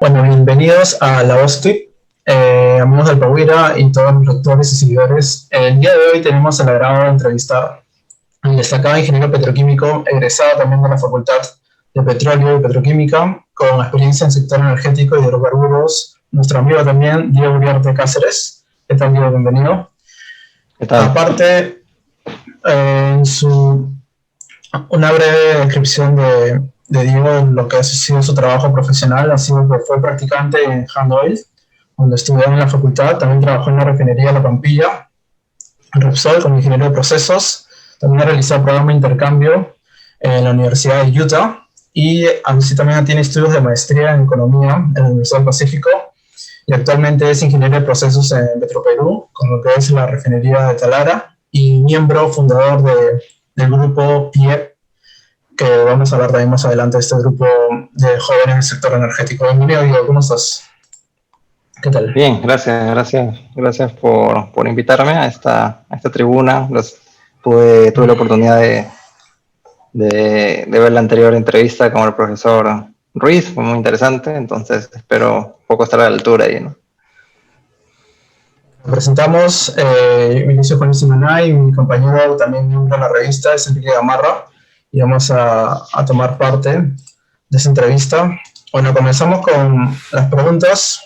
Bueno, bienvenidos a La Voz Tweet, amigos del Pagüira y todos los lectores y seguidores. El día de hoy tenemos el agrado de entrevistar al destacado ingeniero petroquímico, egresado también de la Facultad de Petróleo y Petroquímica, con experiencia en el sector energético y hidrocarburos, nuestro amigo también, Diego Uriarte Cáceres. ¿Qué tal, Diego? Bienvenido. ¿Qué tal? Aparte, en una breve descripción de Diego en lo que ha sido su trabajo profesional. Ha sido que fue practicante en Handoil, donde estudió en la facultad. También trabajó en la refinería de La Pampilla, en Repsol, como ingeniero de procesos. También ha realizado programa de intercambio en la Universidad de Utah. Y así también tiene estudios de maestría en economía en la Universidad del Pacífico. Y actualmente es ingeniero de procesos en Petroperú, con lo que es la refinería de Talara. Y miembro fundador del grupo PIE, que vamos a hablar también más adelante de este grupo de jóvenes del sector energético. Bienvenido, Diego, ¿cómo estás? ¿Qué tal? Bien, gracias por invitarme a esta tribuna. Tuve la oportunidad de ver la anterior entrevista con el profesor Ruiz, fue muy interesante, entonces espero un poco estar a la altura ahí, ¿no? Nos presentamos, Vinicio Juan Simonay, y mi compañero también miembro de la revista es Enrique Gamarra, y vamos a tomar parte de esta entrevista. Bueno, comenzamos con las preguntas.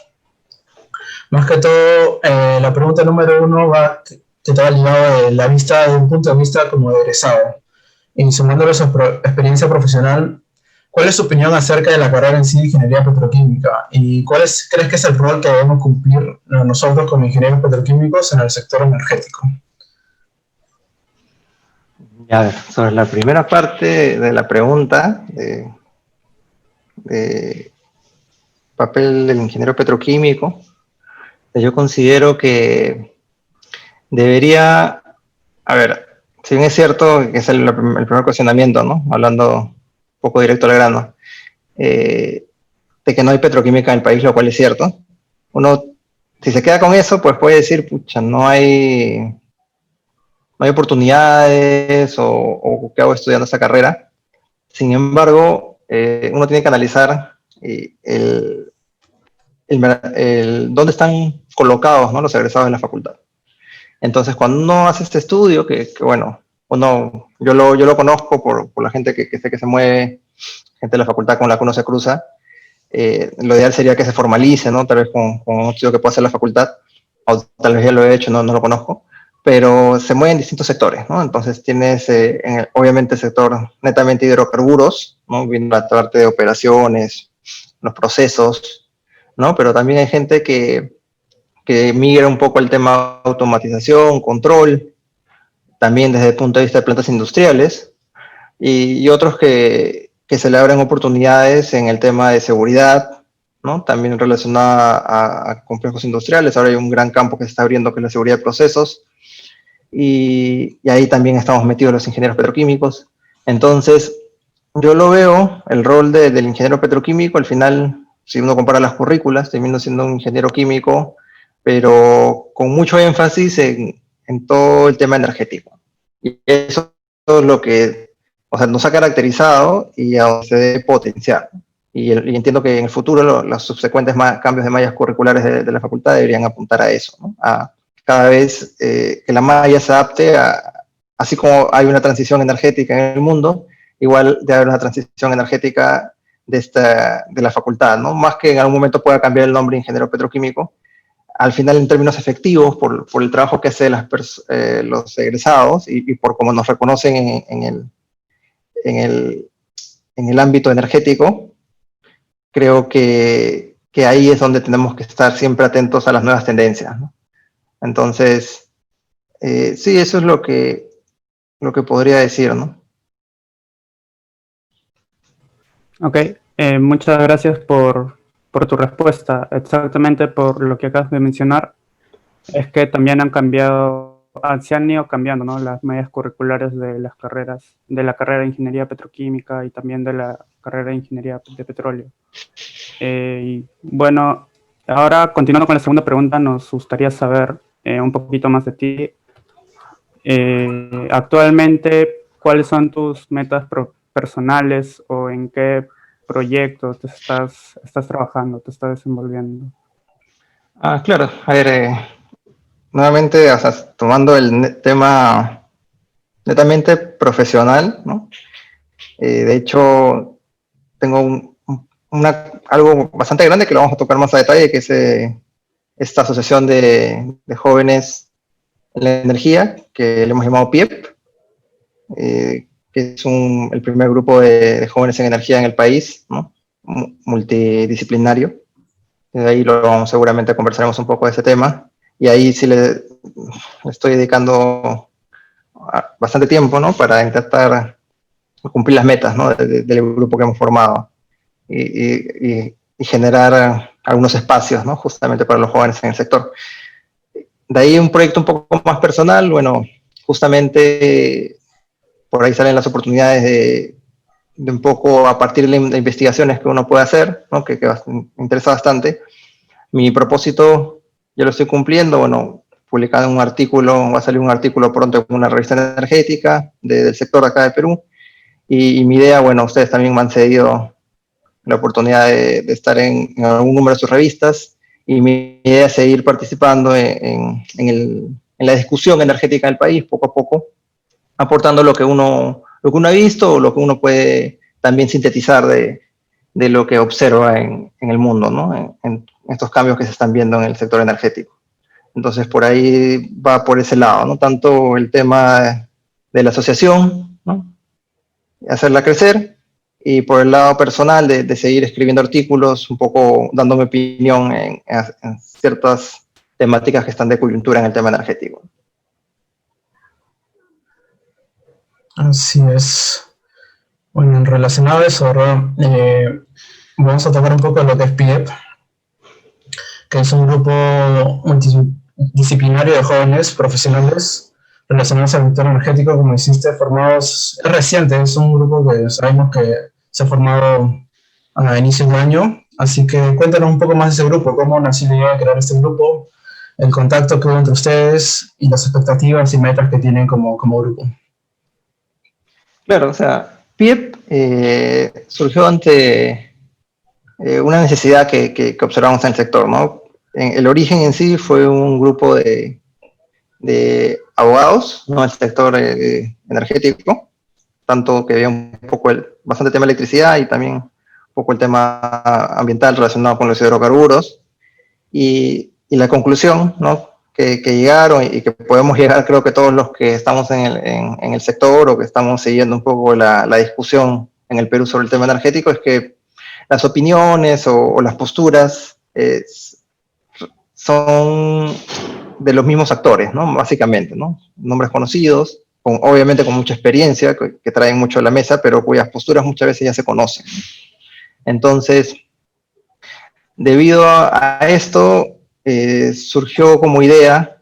Más que todo, la pregunta número uno que te va ligado de la vista, de un punto de vista como egresado. Y sumándole su experiencia profesional, ¿cuál es su opinión acerca de la carrera en sí de ingeniería petroquímica? ¿Y crees que es el rol que debemos cumplir nosotros como ingenieros petroquímicos en el sector energético? Ya, sobre la primera parte de la pregunta, de papel del ingeniero petroquímico, yo considero que debería, a ver, si bien es cierto que es el primer cuestionamiento, ¿no? Hablando un poco directo al grano, de que no hay petroquímica en el país, lo cual es cierto. Uno, si se queda con eso, pues puede decir, pucha, no hay oportunidades o qué hago estudiando esta carrera. Sin embargo, uno tiene que analizar dónde están colocados, ¿no?, los egresados en la facultad. Entonces, cuando uno hace este estudio, que bueno, yo lo conozco por la gente que sé que se mueve, gente de la facultad con la que uno se cruza, lo ideal sería que se formalice, ¿no? Tal vez con un estudio que pueda hacer la facultad, o tal vez ya lo he hecho, no lo conozco, pero se mueve en distintos sectores, ¿no? Entonces tienes, obviamente, el sector netamente hidrocarburos, ¿no? Viendo la parte de operaciones, los procesos, ¿no? Pero también hay gente que migra un poco al tema de automatización, control, también desde el punto de vista de plantas industriales, y otros que se le abren oportunidades en el tema de seguridad, ¿no? También relacionada a complejos industriales. Ahora hay un gran campo que se está abriendo, que es la seguridad de procesos, y ahí también estamos metidos los ingenieros petroquímicos. Entonces, yo lo veo, el rol del ingeniero petroquímico, al final, si uno compara las currículas, termino siendo un ingeniero químico, pero con mucho énfasis en todo el tema energético. Y eso es lo que, o sea, nos ha caracterizado y a donde se debe potenciar. Y entiendo que en el futuro los subsecuentes cambios de mallas curriculares de la facultad deberían apuntar a eso, ¿no? A cada vez que la malla se adapte así como hay una transición energética en el mundo, igual debe haber una transición energética de la facultad, ¿no? Más que en algún momento pueda cambiar el nombre ingeniero petroquímico, al final en términos efectivos, por el trabajo que hacen los egresados y por cómo nos reconocen en el, en el ámbito energético, creo que ahí es donde tenemos que estar siempre atentos a las nuevas tendencias, ¿no? Entonces, sí, eso es lo que podría decir, ¿no? Ok, muchas gracias por tu respuesta. Exactamente por lo que acabas de mencionar, es que también se han ido cambiando, ¿no?, las mallas curriculares de las carreras, de la carrera de Ingeniería Petroquímica y también de la carrera de Ingeniería de Petróleo. Y bueno, ahora continuando con la segunda pregunta, nos gustaría saber un poquito más de ti. Actualmente, ¿cuáles son tus metas personales o en qué proyecto te estás trabajando, te estás desenvolviendo? Claro, a ver, nuevamente, o sea, tomando el tema netamente profesional, ¿no? De hecho, tengo algo bastante grande que lo vamos a tocar más a detalle, que es esta asociación de jóvenes en la energía, que le hemos llamado PIEP, que es el primer grupo de jóvenes en energía en el país, ¿no? Multidisciplinario. De ahí seguramente conversaremos un poco de ese tema. Y ahí sí le estoy dedicando bastante tiempo, ¿no? Para intentar cumplir las metas, ¿no? Del grupo que hemos formado y generar algunos espacios, ¿no? Justamente para los jóvenes en el sector. De ahí un proyecto un poco más personal, bueno, justamente por ahí salen las oportunidades de un poco a partir de investigaciones que uno puede hacer, ¿no? que me interesa bastante. Mi propósito ya lo estoy cumpliendo, bueno, publicado un artículo, va a salir un artículo pronto en una revista energética del sector acá de Perú, y mi idea, bueno, ustedes también me han cedido la oportunidad de estar en algún número de sus revistas, y mi idea es seguir participando en la discusión energética del país, poco a poco, aportando lo que uno ha visto o lo que uno puede también sintetizar de lo que observa en el mundo, ¿no? En estos cambios que se están viendo en el sector energético. Entonces, por ahí va por ese lado, ¿no? Tanto el tema de la asociación, ¿no? Hacerla crecer, y por el lado personal de seguir escribiendo artículos, un poco dando mi opinión en ciertas temáticas que están de coyuntura en el tema energético. Así es. Bueno, relacionado a eso, ¿verdad? Vamos a tocar un poco lo que es PIEP, que es un grupo multidisciplinario de jóvenes profesionales relacionados al sector energético, como hiciste, formados, es reciente, es un grupo que sabemos que se ha formado a inicios de año, así que cuéntanos un poco más de ese grupo, cómo nació la idea de crear este grupo, el contacto que hubo entre ustedes y las expectativas y metas que tienen como grupo. Claro, o sea, PIEP surgió ante una necesidad que observamos en el sector, ¿no? El origen en sí fue un grupo de abogados, ¿no? El sector energético, tanto que había un poco bastante tema de electricidad y también un poco el tema ambiental relacionado con los hidrocarburos. Y la conclusión, ¿no? que llegaron y que podemos llegar, creo que todos los que estamos en el sector o que estamos siguiendo un poco la discusión en el Perú sobre el tema energético, es que las opiniones o las posturas son de los mismos actores, ¿no? Básicamente, ¿no? Nombres conocidos, obviamente con mucha experiencia, que traen mucho a la mesa, pero cuyas posturas muchas veces ya se conocen. Entonces, debido a esto, surgió como idea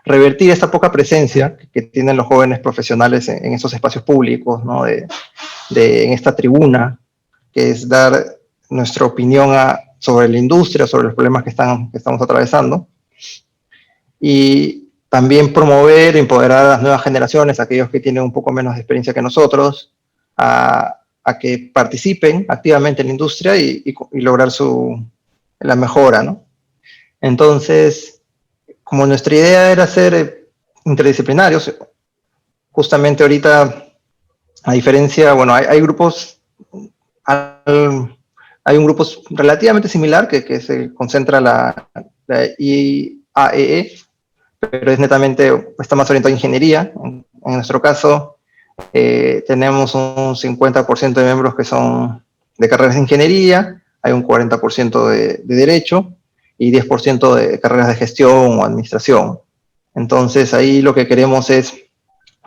revertir esta poca presencia que tienen los jóvenes profesionales en esos espacios públicos, ¿no? En esta tribuna, que es dar nuestra opinión sobre la industria, sobre los problemas que estamos atravesando, y también promover e empoderar a las nuevas generaciones, aquellos que tienen un poco menos de experiencia que nosotros, a que participen activamente en la industria y lograr la mejora, ¿no? Entonces, como nuestra idea era ser interdisciplinarios, justamente ahorita, a diferencia, bueno, hay grupos, hay un grupo relativamente similar que se concentra la IAEE, pero es netamente, está más orientado a ingeniería. En nuestro caso, tenemos un 50% de miembros que son de carreras de ingeniería, hay un 40% de derecho y 10% de carreras de gestión o administración. Entonces ahí lo que queremos es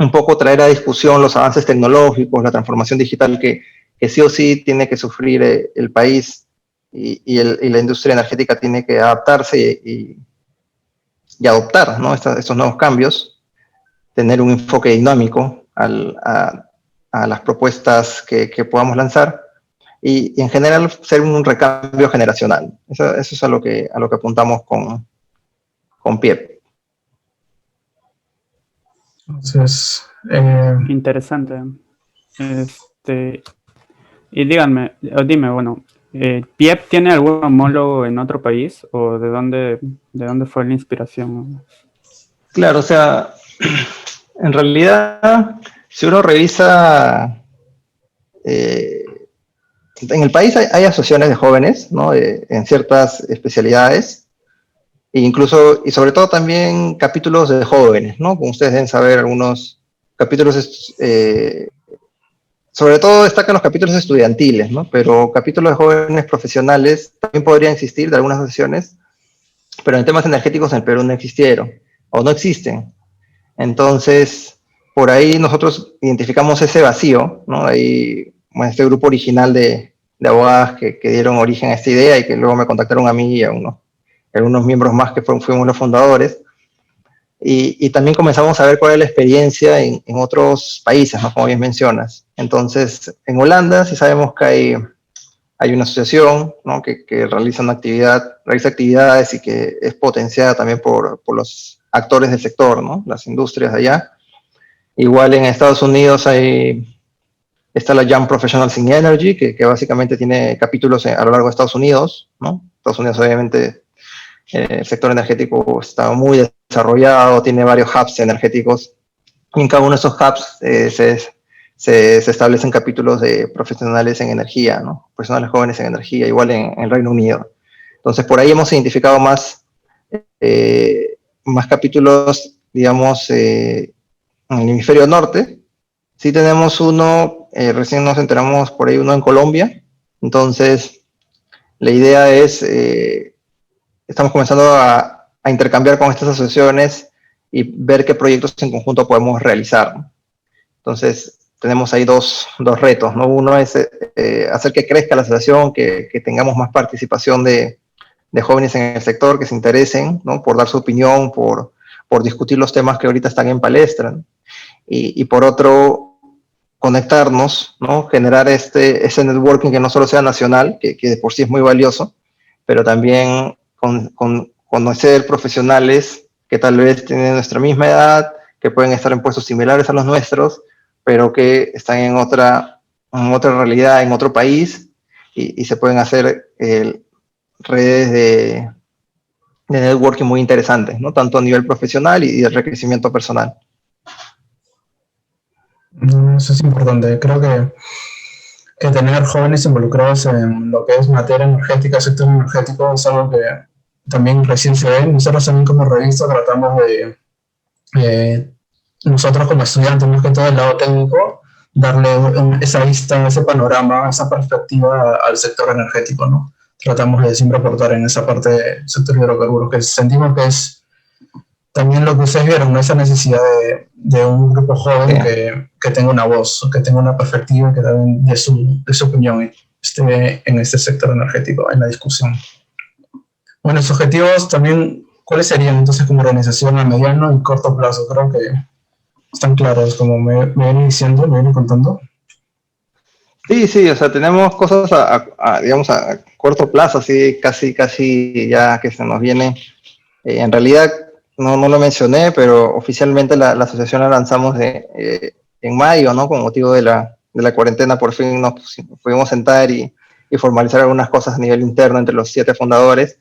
un poco traer a discusión los avances tecnológicos, la transformación digital que sí o sí tiene que sufrir el país, y la industria energética tiene que adaptarse y adoptar, ¿no? estos nuevos cambios, tener un enfoque dinámico a las propuestas que podamos lanzar, y en general ser un recambio generacional. Eso es a lo que apuntamos con PIEP. Entonces, Interesante. Y díganme, o dime, bueno, ¿PIEP tiene algún homólogo en otro país o de dónde fue la inspiración? Claro, o sea, en realidad, si uno revisa, eh, en el país hay asociaciones de jóvenes, ¿no? En ciertas especialidades, e incluso, y sobre todo también capítulos de jóvenes, ¿no? Como ustedes deben saber, algunos capítulos, sobre todo destacan los capítulos estudiantiles, ¿no? Pero capítulos de jóvenes profesionales también podrían existir de algunas asociaciones, pero en temas energéticos en el Perú no existieron, o no existen. Entonces, por ahí nosotros identificamos ese vacío, ¿no? Ahí, bueno, este grupo original de abogadas que dieron origen a esta idea y que luego me contactaron a mí y a algunos miembros más que fuimos los fundadores. Y también comenzamos a ver cuál es la experiencia en otros países, ¿no? Como bien mencionas. Entonces, en Holanda sí sabemos que hay una asociación, ¿no? que realiza actividades y que es potenciada también por los actores del sector, ¿no? Las industrias de allá. Igual en Estados Unidos está la Young Professionals in Energy, que básicamente tiene capítulos a lo largo de Estados Unidos, ¿no? Estados Unidos obviamente el sector energético está muy desarrollado, tiene varios hubs energéticos, y en cada uno de esos hubs se establecen capítulos de profesionales en energía, ¿no? Profesionales jóvenes en energía, igual en el Reino Unido. Entonces, por ahí hemos identificado más capítulos, digamos, en el hemisferio norte. Sí tenemos uno, recién nos enteramos por ahí uno en Colombia. Entonces, la idea es, estamos comenzando a intercambiar con estas asociaciones y ver qué proyectos en conjunto podemos realizar, ¿no? Entonces, tenemos ahí dos retos, ¿no? Uno es hacer que crezca la asociación, que tengamos más participación de jóvenes en el sector que se interesen, ¿no? Por dar su opinión, por discutir los temas que ahorita están en palestra, ¿no? Y por otro, conectarnos, ¿no? Generar ese networking que no solo sea nacional, que de por sí es muy valioso, pero también conocer profesionales que tal vez tienen nuestra misma edad, que pueden estar en puestos similares a los nuestros, pero que están en otra realidad, en otro país, y se pueden hacer redes de networking muy interesantes, ¿no? Tanto a nivel profesional y de crecimiento personal. Eso es importante. Creo que tener jóvenes involucrados en lo que es materia energética, sector energético, es algo que también recién se ve. Nosotros también como revista tratamos de, nosotros como estudiantes, más que todo el lado técnico, darle esa vista, ese panorama, esa perspectiva al sector energético, ¿no? Tratamos de siempre aportar en esa parte del sector de hidrocarburos, que sentimos que es también lo que ustedes vieron, ¿no? Esa necesidad de un grupo joven que tenga una voz, que tenga una perspectiva, que también de su opinión esté en este sector energético, en la discusión. Bueno, los objetivos también, ¿cuáles serían entonces como organización a mediano y corto plazo? Creo que están claros, como me vienen diciendo, me vienen contando. Sí, o sea, tenemos cosas digamos, a corto plazo, así casi ya que se nos viene. En realidad, no lo mencioné, pero oficialmente la asociación la lanzamos en mayo, ¿no? Con motivo de la cuarentena, por fin nos pudimos sentar y formalizar algunas cosas a nivel interno entre los 7 fundadores.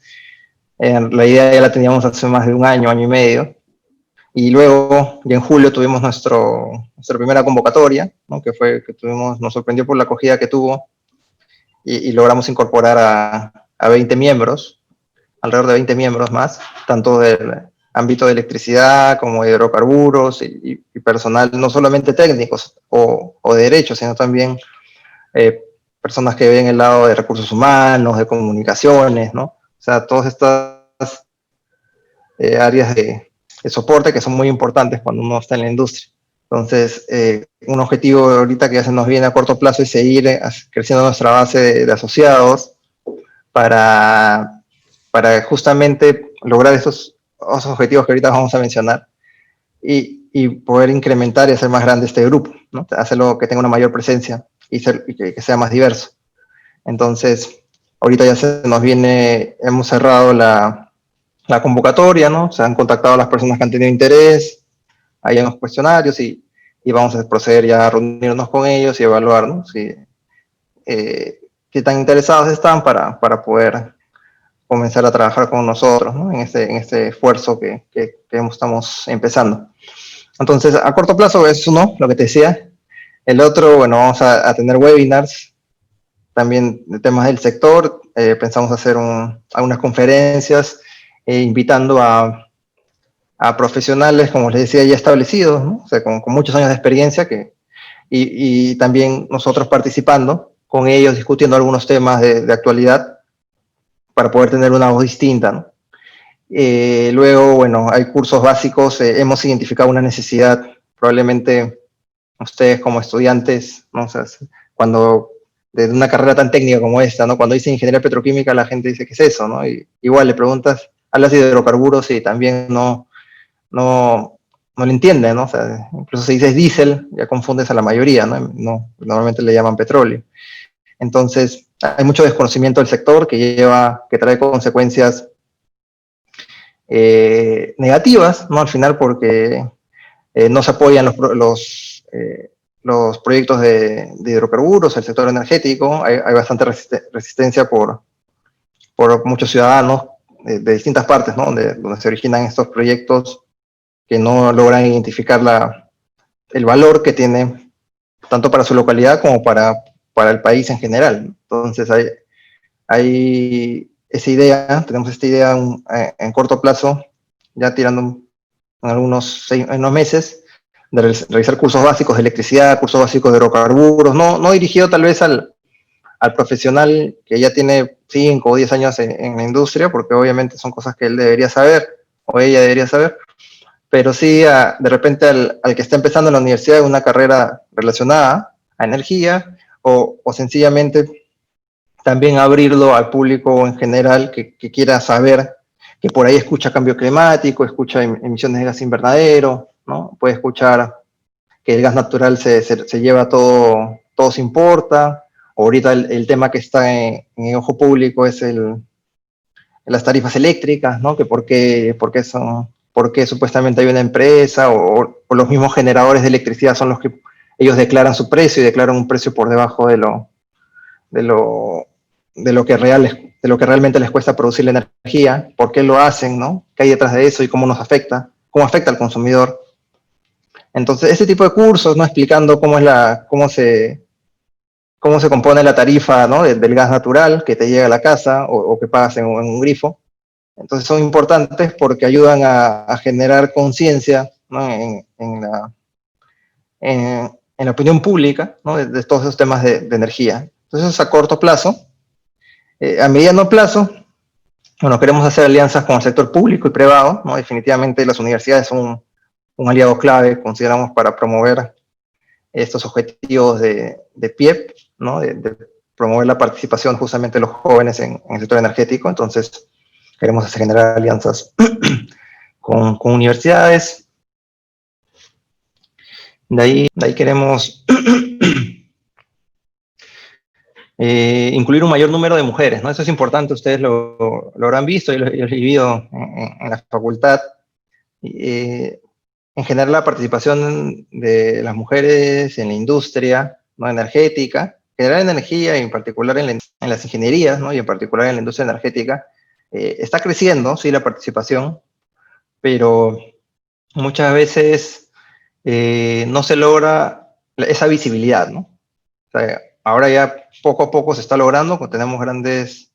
La idea ya la teníamos hace más de un año y medio. Y luego, ya en julio, tuvimos nuestra primera convocatoria, ¿no? que nos sorprendió por la acogida que tuvo, y logramos incorporar a 20 miembros, alrededor de 20 miembros más, tanto del ámbito de electricidad como de hidrocarburos y personal, no solamente técnicos o de derecho, sino también personas que ven el lado de recursos humanos, de comunicaciones, ¿no? O sea, todas estas áreas de soporte que son muy importantes cuando uno está en la industria. Entonces, un objetivo ahorita que ya se nos viene a corto plazo es seguir creciendo nuestra base de asociados para justamente lograr esos objetivos que ahorita vamos a mencionar y poder incrementar y hacer más grande este grupo, ¿no? Hacerlo que tenga una mayor presencia y que sea más diverso. Entonces, ahorita ya se nos viene, hemos cerrado la convocatoria, ¿no? Se han contactado a las personas que han tenido interés, hay unos cuestionarios y vamos a proceder ya a reunirnos con ellos y evaluar, ¿no? Si qué tan interesados están para poder comenzar a trabajar con nosotros, ¿no? En este esfuerzo que estamos empezando. Entonces, a corto plazo es uno, lo que te decía. El otro, bueno, vamos a tener webinars también de temas del sector. Pensamos hacer algunas conferencias invitando a profesionales, como les decía, ya establecidos, ¿no? O sea, con muchos años de experiencia y también nosotros participando con ellos, discutiendo algunos temas de actualidad para poder tener una voz distinta, ¿no? Luego, bueno, hay cursos básicos, hemos identificado una necesidad, probablemente ustedes como estudiantes, ¿no? O sea, cuando de una carrera tan técnica como esta, ¿no? Cuando dice ingeniería petroquímica, la gente dice, ¿qué es eso? ¿No? Y igual le preguntas, hablas de hidrocarburos y también no le entienden, ¿no? O sea, incluso si dices diésel, ya confundes a la mayoría, ¿no? Normalmente le llaman petróleo. Entonces, hay mucho desconocimiento del sector que trae consecuencias negativas, ¿no? Al final, porque no se apoyan los proyectos de hidrocarburos, el sector energético, hay bastante resistencia por muchos ciudadanos de distintas partes, ¿no? Donde se originan estos proyectos que no logran identificar el valor que tiene tanto para su localidad como para el país en general. Entonces hay esa idea, tenemos esta idea en corto plazo, ya tirando en unos meses, de realizar cursos básicos de electricidad, cursos básicos de hidrocarburos, no dirigido tal vez al profesional que ya tiene 5 o 10 años en la industria, porque obviamente son cosas que él debería saber o ella debería saber, pero sí de repente al que está empezando en la universidad una carrera relacionada a energía o sencillamente también abrirlo al público en general que quiera saber, que por ahí escucha cambio climático, escucha emisiones de gas invernadero, ¿no? Puede escuchar que el gas natural se lleva todo se importa. Ahorita el tema que está en el ojo público es las tarifas eléctricas, ¿no? Que por qué supuestamente hay una empresa o los mismos generadores de electricidad son los que ellos declaran su precio y declaran un precio por debajo de lo que realmente les cuesta producir la energía, por qué lo hacen, ¿no? ¿Qué hay detrás de eso y cómo nos afecta? ¿Cómo afecta al consumidor? Entonces, este tipo de cursos, ¿no? Explicando cómo se compone la tarifa, ¿no? del gas natural que te llega a la casa o que pagas en un grifo. Entonces son importantes porque ayudan a generar conciencia, ¿no? en la opinión pública, ¿no? de todos esos temas de energía. Entonces es a corto plazo. A mediano plazo, bueno, queremos hacer alianzas con el sector público y privado, ¿no? Definitivamente las universidades son un aliado clave, consideramos, para promover estos objetivos de PIEP, ¿no? de promover la participación justamente de los jóvenes en el sector energético. Entonces, queremos generar alianzas con universidades. De ahí queremos incluir un mayor número de mujeres, ¿no? Eso es importante, ustedes lo habrán visto y lo he vivido en la facultad. En general, la participación de las mujeres en la industria, ¿no? energética, generar energía y en particular en las ingenierías, ¿no? y en particular en la industria energética, está creciendo, sí, la participación, pero muchas veces no se logra esa visibilidad, ¿no? O sea, ahora ya poco a poco se está logrando, tenemos grandes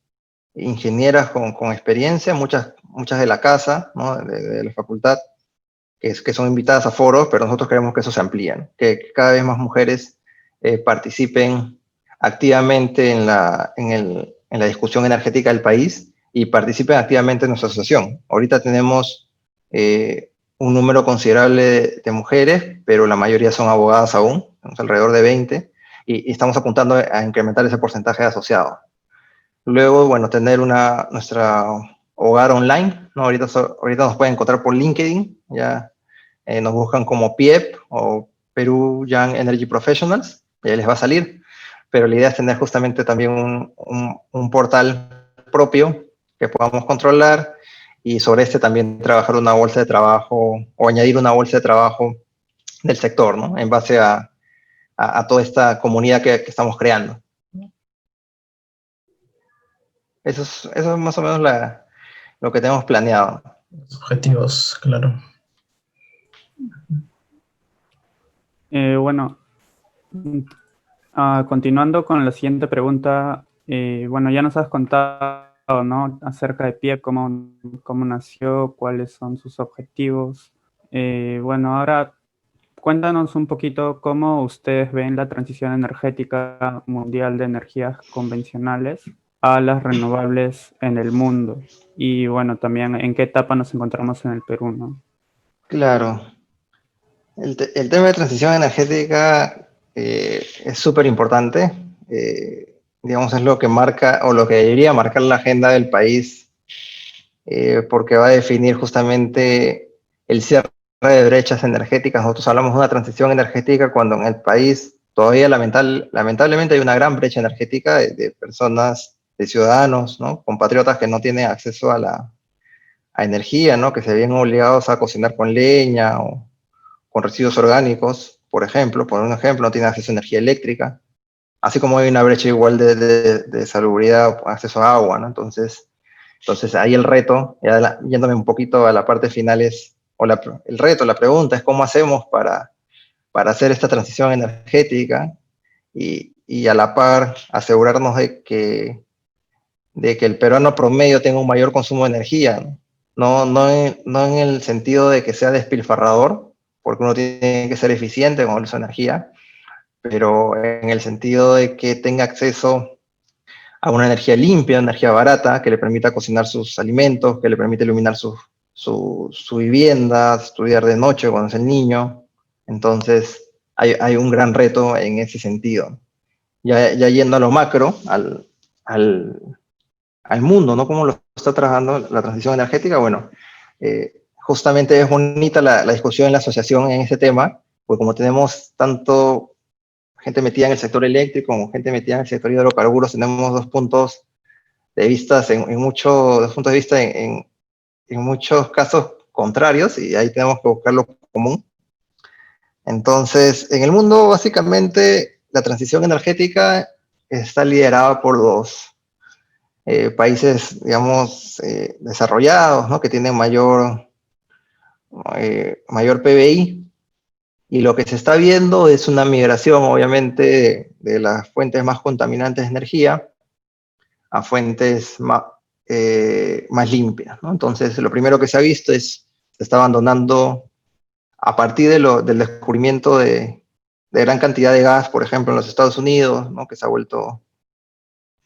ingenieras con experiencia, muchas de la casa, ¿no? de la facultad, que son invitadas a foros, pero nosotros queremos que eso se amplíe, ¿no? que cada vez más mujeres participen activamente en la discusión energética del país y participen activamente en nuestra asociación. Ahorita tenemos un número considerable de mujeres, pero la mayoría son abogadas aún, tenemos alrededor de 20, y estamos apuntando a incrementar ese porcentaje de asociados. Luego, bueno, tener nuestra hogar online, ¿no? Ahorita nos pueden encontrar por LinkedIn, ya nos buscan como PIEP o Perú Young Energy Professionals, ya les va a salir, pero la idea es tener justamente también un portal propio que podamos controlar y sobre este también trabajar una bolsa de trabajo o añadir una bolsa de trabajo del sector, ¿no? En base a toda esta comunidad que estamos creando. Eso es más o menos lo que tenemos planeado. Los objetivos, claro. Bueno, continuando con la siguiente pregunta, bueno, ya nos has contado, ¿no? Acerca de PIE, cómo nació, cuáles son sus objetivos. Bueno, ahora cuéntanos un poquito cómo ustedes ven la transición energética mundial de energías convencionales a las renovables en el mundo. Y bueno, también en qué etapa nos encontramos en el Perú, ¿no? Claro. El tema de transición energética es súper importante. Digamos, es lo que marca o lo que debería marcar la agenda del país, porque va a definir justamente el cierre de brechas energéticas. Nosotros hablamos de una transición energética cuando en el país todavía lamentablemente hay una gran brecha energética de personas, de ciudadanos, ¿no? Compatriotas que no tienen acceso a energía, ¿no? Que se ven obligados a cocinar con leña o con residuos orgánicos, por un ejemplo, no tienen acceso a energía eléctrica, así como hay una brecha igual de salubridad o acceso a agua, ¿no? Entonces ahí el reto, ya yéndome un poquito a la parte final, el reto, la pregunta es cómo hacemos para hacer esta transición energética y a la par asegurarnos de que el peruano promedio tenga un mayor consumo de energía, ¿no? No en el sentido de que sea despilfarrador, porque uno tiene que ser eficiente con el uso de energía, pero en el sentido de que tenga acceso a una energía limpia, energía barata, que le permita cocinar sus alimentos, que le permita iluminar su vivienda, estudiar de noche cuando es el niño. Entonces, hay un gran reto en ese sentido. Ya yendo a lo macro, al, al mundo, ¿no? Cómo lo está trabajando la transición energética. Bueno, justamente es bonita la discusión en la asociación en este tema, porque como tenemos tanto gente metida en el sector eléctrico como gente metida en el sector de hidrocarburos, tenemos dos puntos de vista en muchos casos contrarios, y ahí tenemos que buscar lo común. Entonces, en el mundo, básicamente, la transición energética está liderada por los países, digamos, desarrollados, ¿no? Que tienen mayor PBI, y lo que se está viendo es una migración, obviamente, de las fuentes más contaminantes de energía a fuentes más limpias, ¿no? Entonces, lo primero que se ha visto se está abandonando a partir del descubrimiento de gran cantidad de gas, por ejemplo, en los Estados Unidos, ¿no? Que se ha vuelto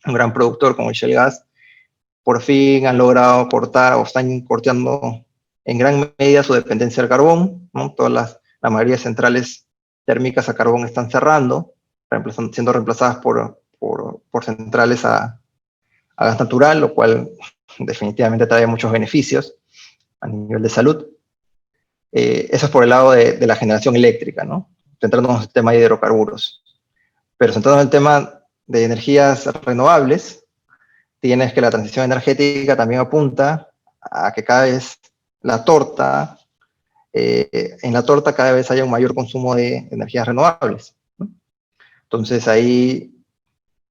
un gran productor como el Shell Gas. Por fin han logrado cortar o están cortando en gran medida su dependencia del carbón, ¿no? La mayoría de centrales térmicas a carbón están cerrando, siendo reemplazadas por centrales a gas natural, lo cual definitivamente trae muchos beneficios a nivel de salud. Eso es por el lado de la generación eléctrica, ¿no? Centrándonos en el tema de hidrocarburos. Pero centrándonos en el tema de energías renovables, tienes que la transición energética también apunta a que cada vez en la torta cada vez haya un mayor consumo de energías renovables, ¿no? Entonces ahí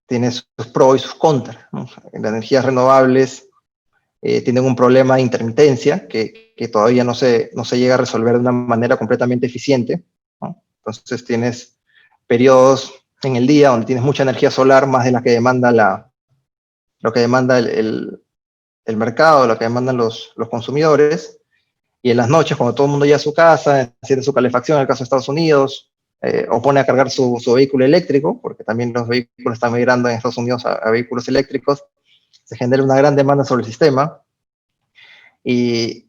tienes sus pros y sus contras, ¿no? Las energías renovables tienen un problema de intermitencia que todavía no se llega a resolver de una manera completamente eficiente, ¿no? Entonces tienes periodos en el día donde tienes mucha energía solar, más de la que demanda lo que demanda el mercado, lo que demandan los consumidores, y en las noches, cuando todo el mundo llega a su casa, enciende su calefacción, en el caso de Estados Unidos, o pone a cargar su vehículo eléctrico, porque también los vehículos están migrando en Estados Unidos a vehículos eléctricos, se genera una gran demanda sobre el sistema, y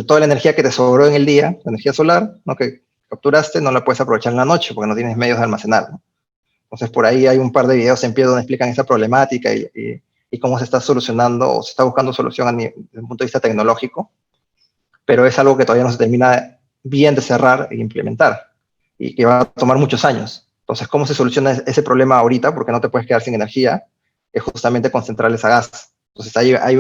toda la energía que te sobró en el día, la energía solar, ¿no? Que capturaste, no la puedes aprovechar en la noche, porque no tienes medios de almacenar, ¿no? Entonces, por ahí hay un par de videos en pie donde explican esa problemática y cómo se está solucionando o se está buscando solución desde un punto de vista tecnológico, pero es algo que todavía no se termina bien de cerrar e implementar y que va a tomar muchos años. Entonces, ¿cómo se soluciona ese problema ahorita? Porque no te puedes quedar sin energía, es justamente con centrales a gas. Entonces, hay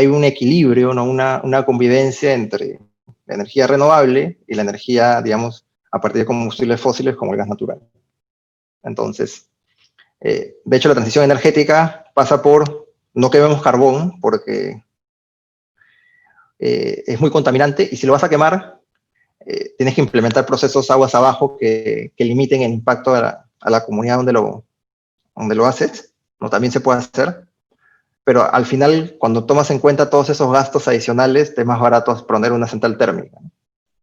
un equilibrio, ¿no? Una convivencia entre la energía renovable y la energía, digamos, a partir de combustibles fósiles como el gas natural. Entonces, de hecho, la transición energética pasa por no quememos carbón porque es muy contaminante, y si lo vas a quemar, tienes que implementar procesos aguas abajo que limiten el impacto a la comunidad donde lo haces, ¿no? También se puede hacer, pero al final, cuando tomas en cuenta todos esos gastos adicionales, te es más barato poner una central térmica, ¿no?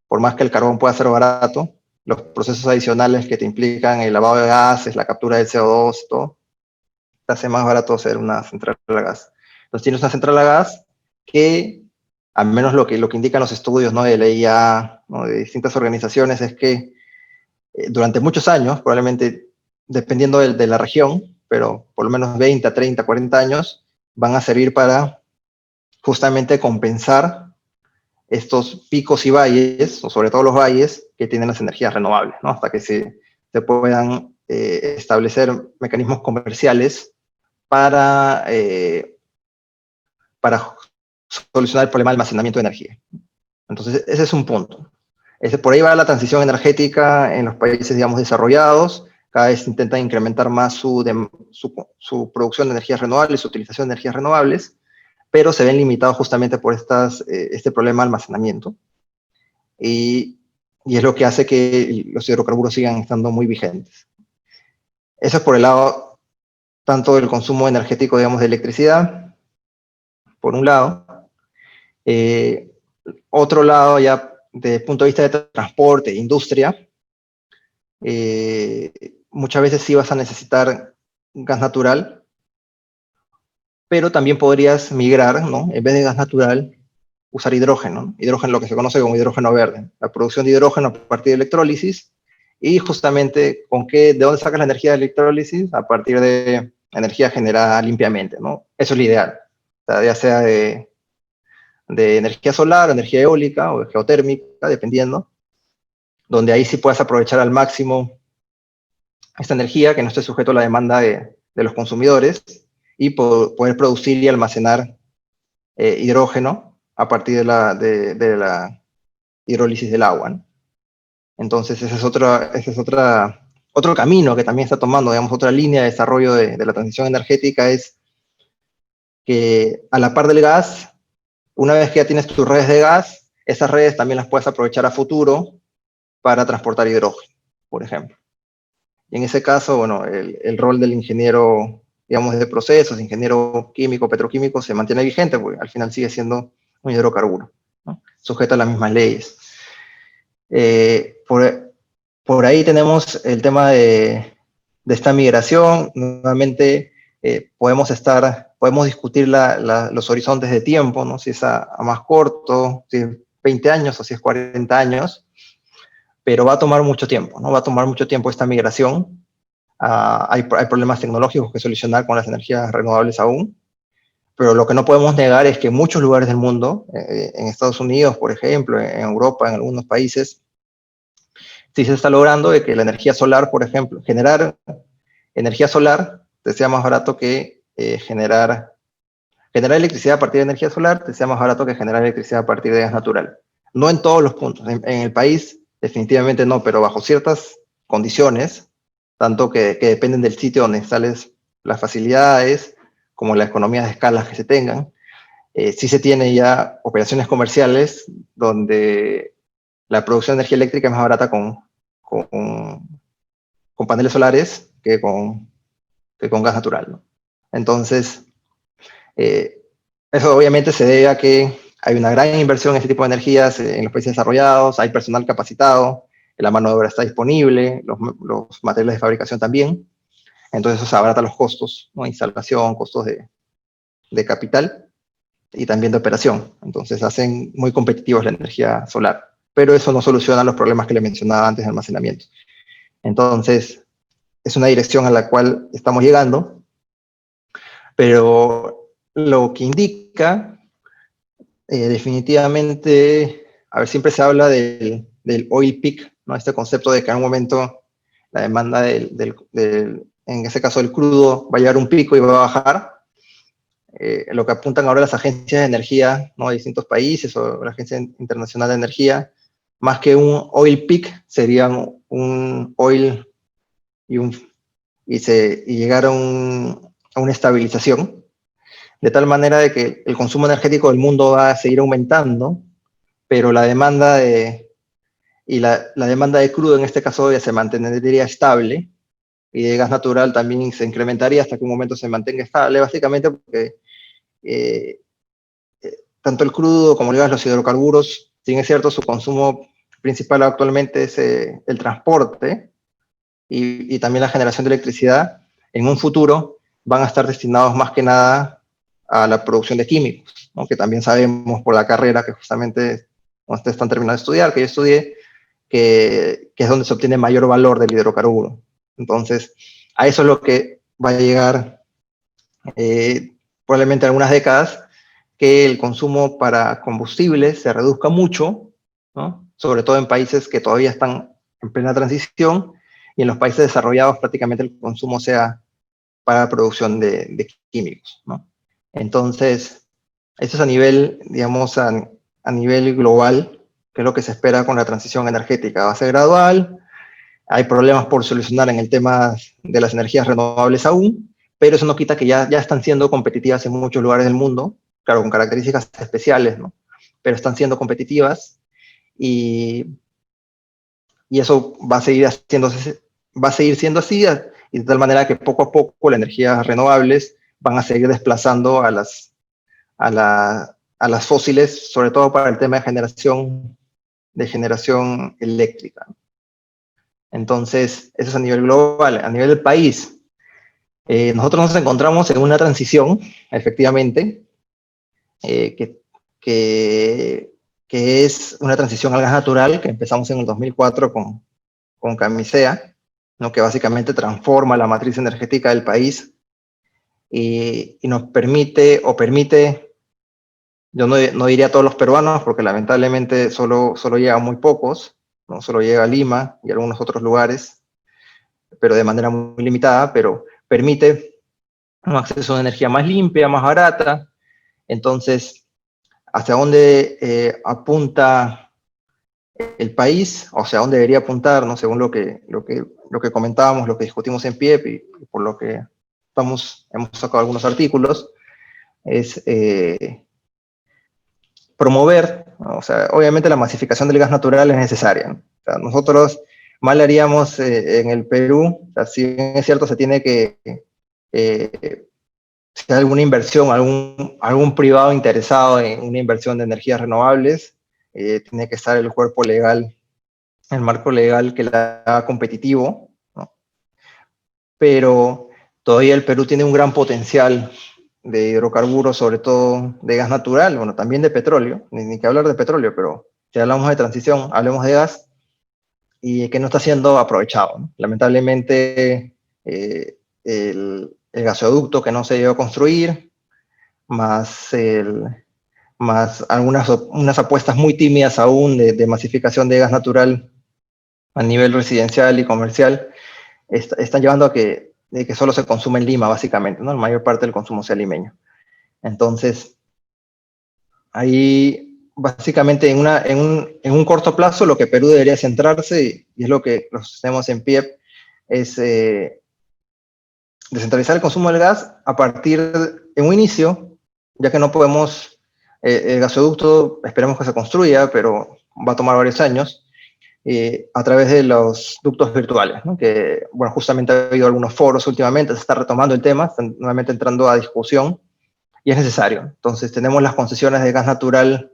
Por más que el carbón pueda ser barato, los procesos adicionales que te implican el lavado de gases, la captura del CO2, todo, te hace más barato hacer una central a gas. Entonces tienes una central a gas que, al menos lo que indican los estudios, ¿no?, de la IA, ¿no?, de distintas organizaciones, es que durante muchos años, probablemente dependiendo de la región, pero por lo menos 20, 30, 40 años, van a servir para justamente compensar estos picos y valles, o sobre todo los valles, que tienen las energías renovables, ¿no? Hasta que se puedan establecer mecanismos comerciales para solucionar el problema de almacenamiento de energía. Entonces, ese es un punto. Por ahí va la transición energética en los países, digamos, desarrollados. Cada vez intentan incrementar más su producción de energías renovables, su utilización de energías renovables, pero se ven limitados justamente por este problema de almacenamiento. Y es lo que hace que los hidrocarburos sigan estando muy vigentes. Eso es por el lado tanto del consumo energético, digamos, de electricidad, por un lado. Otro lado, ya desde el punto de vista de transporte, industria, muchas veces sí vas a necesitar gas natural, pero también podrías migrar, ¿no?, en vez de gas natural, usar hidrógeno, ¿no? Hidrógeno, lo que se conoce como hidrógeno verde, la producción de hidrógeno a partir de electrólisis. Y justamente, ¿de dónde sacas la energía de electrólisis? A partir de energía generada limpiamente, ¿no? Eso es lo ideal, o sea, ya sea de energía solar, energía eólica o geotérmica, dependiendo, donde ahí sí puedas aprovechar al máximo esta energía, que no esté sujeto a la demanda de los consumidores, y poder producir y almacenar hidrógeno a partir de la hidrólisis del agua, ¿no? Entonces ese es otro camino que también está tomando, digamos, otra línea de desarrollo de la transición energética, es que a la par del gas, una vez que ya tienes tus redes de gas, esas redes también las puedes aprovechar a futuro para transportar hidrógeno, por ejemplo. Y en ese caso, bueno, el rol del ingeniero, digamos, de procesos, ingeniero químico, petroquímico, se mantiene vigente, porque al final sigue siendo un hidrocarburo, ¿no?, sujeto a las mismas leyes. Por ahí tenemos el tema de esta migración. Nuevamente, podemos discutir los horizontes de tiempo, ¿no?, si es a más corto, si es 20 años o si es 40 años, pero va a tomar mucho tiempo, ¿no? Va a tomar mucho tiempo esta migración. Hay problemas tecnológicos que solucionar con las energías renovables aún, pero lo que no podemos negar es que en muchos lugares del mundo, en Estados Unidos, por ejemplo, en Europa, en algunos países, sí se está logrando de que la energía solar, por ejemplo, generar energía solar te sea más barato que generar electricidad a partir de energía solar, te sea más barato que generar electricidad a partir de gas natural. No en todos los puntos. En el país, definitivamente no, pero bajo ciertas condiciones, tanto que dependen del sitio donde instales las facilidades, como las economías de escala que se tengan, sí se tiene ya operaciones comerciales donde la producción de energía eléctrica es más barata con paneles solares que con gas natural, ¿no? Entonces, eso obviamente se debe a que hay una gran inversión en este tipo de energías en los países desarrollados, hay personal capacitado, la mano de obra está disponible, los materiales de fabricación también. Entonces eso se abarata los costos, ¿no?, instalación, costos de capital y también de operación. Entonces hacen muy competitivos la energía solar, pero eso no soluciona los problemas que le mencionaba antes de almacenamiento. Entonces, es una dirección a la cual estamos llegando, pero lo que indica, definitivamente, a ver, siempre se habla del oil peak, ¿no?, este concepto de que en un momento la demanda en ese caso del crudo, va a llegar a un pico y va a bajar. Lo que apuntan ahora las agencias de energía, ¿no?, de distintos países, o la Agencia Internacional de Energía, más que un oil peak, sería un oil y llegar a una estabilización, de tal manera de que el consumo energético del mundo va a seguir aumentando, pero la demanda la demanda de crudo en este caso ya se mantendría estable, y de gas natural también se incrementaría hasta que un momento se mantenga estable, básicamente porque eh, tanto el crudo como el gas, los hidrocarburos, si bien es cierto, su consumo principal actualmente es el transporte y también la generación de electricidad, en un futuro van a estar destinados más que nada a la producción de químicos, ¿no? Que también sabemos por la carrera que justamente cuando ustedes están terminando de estudiar, que yo estudié, que es donde se obtiene mayor valor del hidrocarburo. Entonces, a eso es lo que va a llegar probablemente en algunas décadas, que el consumo para combustibles se reduzca mucho, ¿no? Sobre todo en países que todavía están en plena transición, y en los países desarrollados prácticamente el consumo sea para la producción de químicos, ¿no? Entonces, esto es a nivel, digamos, a nivel global, que es lo que se espera con la transición energética. Va a ser gradual, hay problemas por solucionar en el tema de las energías renovables aún, pero eso no quita que ya están siendo competitivas en muchos lugares del mundo, claro, con características especiales, ¿no? Pero están siendo competitivas, y, y eso va a seguir haciéndose, va a seguir siendo así, y de tal manera que poco a poco las energías renovables van a seguir desplazando a las fósiles, sobre todo para el tema de generación eléctrica. Entonces, eso es a nivel global. A nivel del país, nosotros nos encontramos en una transición, efectivamente, que, que, que es una transición al gas natural, que empezamos en el 2004 con Camisea, ¿no? Que básicamente transforma la matriz energética del país y nos permite, yo no diría a todos los peruanos, porque lamentablemente solo llegan muy pocos, ¿no? Solo llega a Lima y algunos otros lugares, pero de manera muy limitada, pero permite un acceso a una energía más limpia, más barata. Entonces, ¿hacia dónde apunta el país? O sea, ¿dónde debería apuntar, ¿no? Según lo que comentábamos, lo que discutimos en PIEP y por lo que hemos sacado algunos artículos, es promover, ¿no? O sea, obviamente la masificación del gas natural es necesaria, ¿no? O sea, nosotros mal haríamos en el Perú, o sea, si bien es cierto, se tiene que, si hay alguna inversión, algún privado interesado en una inversión de energías renovables, tiene que estar el cuerpo legal, el marco legal que la haga competitivo, ¿no? Pero todavía el Perú tiene un gran potencial de hidrocarburos, sobre todo de gas natural, bueno, también de petróleo, ni que hablar de petróleo, pero si hablamos de transición, hablemos de gas, y que no está siendo aprovechado, ¿no? Lamentablemente, el gasoducto que no se llegó a construir, más, más unas apuestas muy tímidas aún de masificación de gas natural a nivel residencial y comercial, están llevando a que solo se consume en Lima, básicamente, ¿no? La mayor parte del consumo sea limeño. Entonces, ahí, básicamente, en un corto plazo, lo que Perú debería centrarse, y es lo que los tenemos en PIEP, es descentralizar el consumo del gas a partir en un inicio, ya que no podemos, el gasoducto esperemos que se construya, pero va a tomar varios años, a través de los ductos virtuales, ¿no? Que, bueno, justamente ha habido algunos foros últimamente, se está retomando el tema, están nuevamente entrando a discusión, y es necesario. Entonces, tenemos las concesiones de gas natural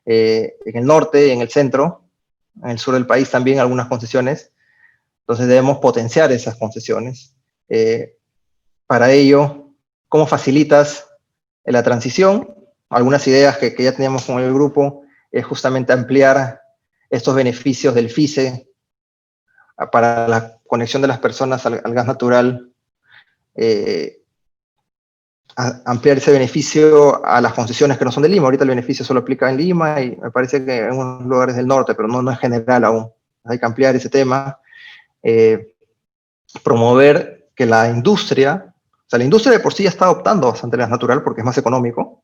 en el norte, en el centro, en el sur del país también algunas concesiones, entonces debemos potenciar esas concesiones. Para ello, ¿cómo facilitas la transición? Algunas ideas que ya teníamos con el grupo es justamente ampliar estos beneficios del FICE para la conexión de las personas al gas natural, ampliar ese beneficio a las concesiones que no son de Lima. Ahorita el beneficio solo aplica en Lima y me parece que en unos lugares del norte, pero no es general aún. Hay que ampliar ese tema. Promover que la industria, o sea, la industria de por sí ya está adoptando bastante el gas natural porque es más económico,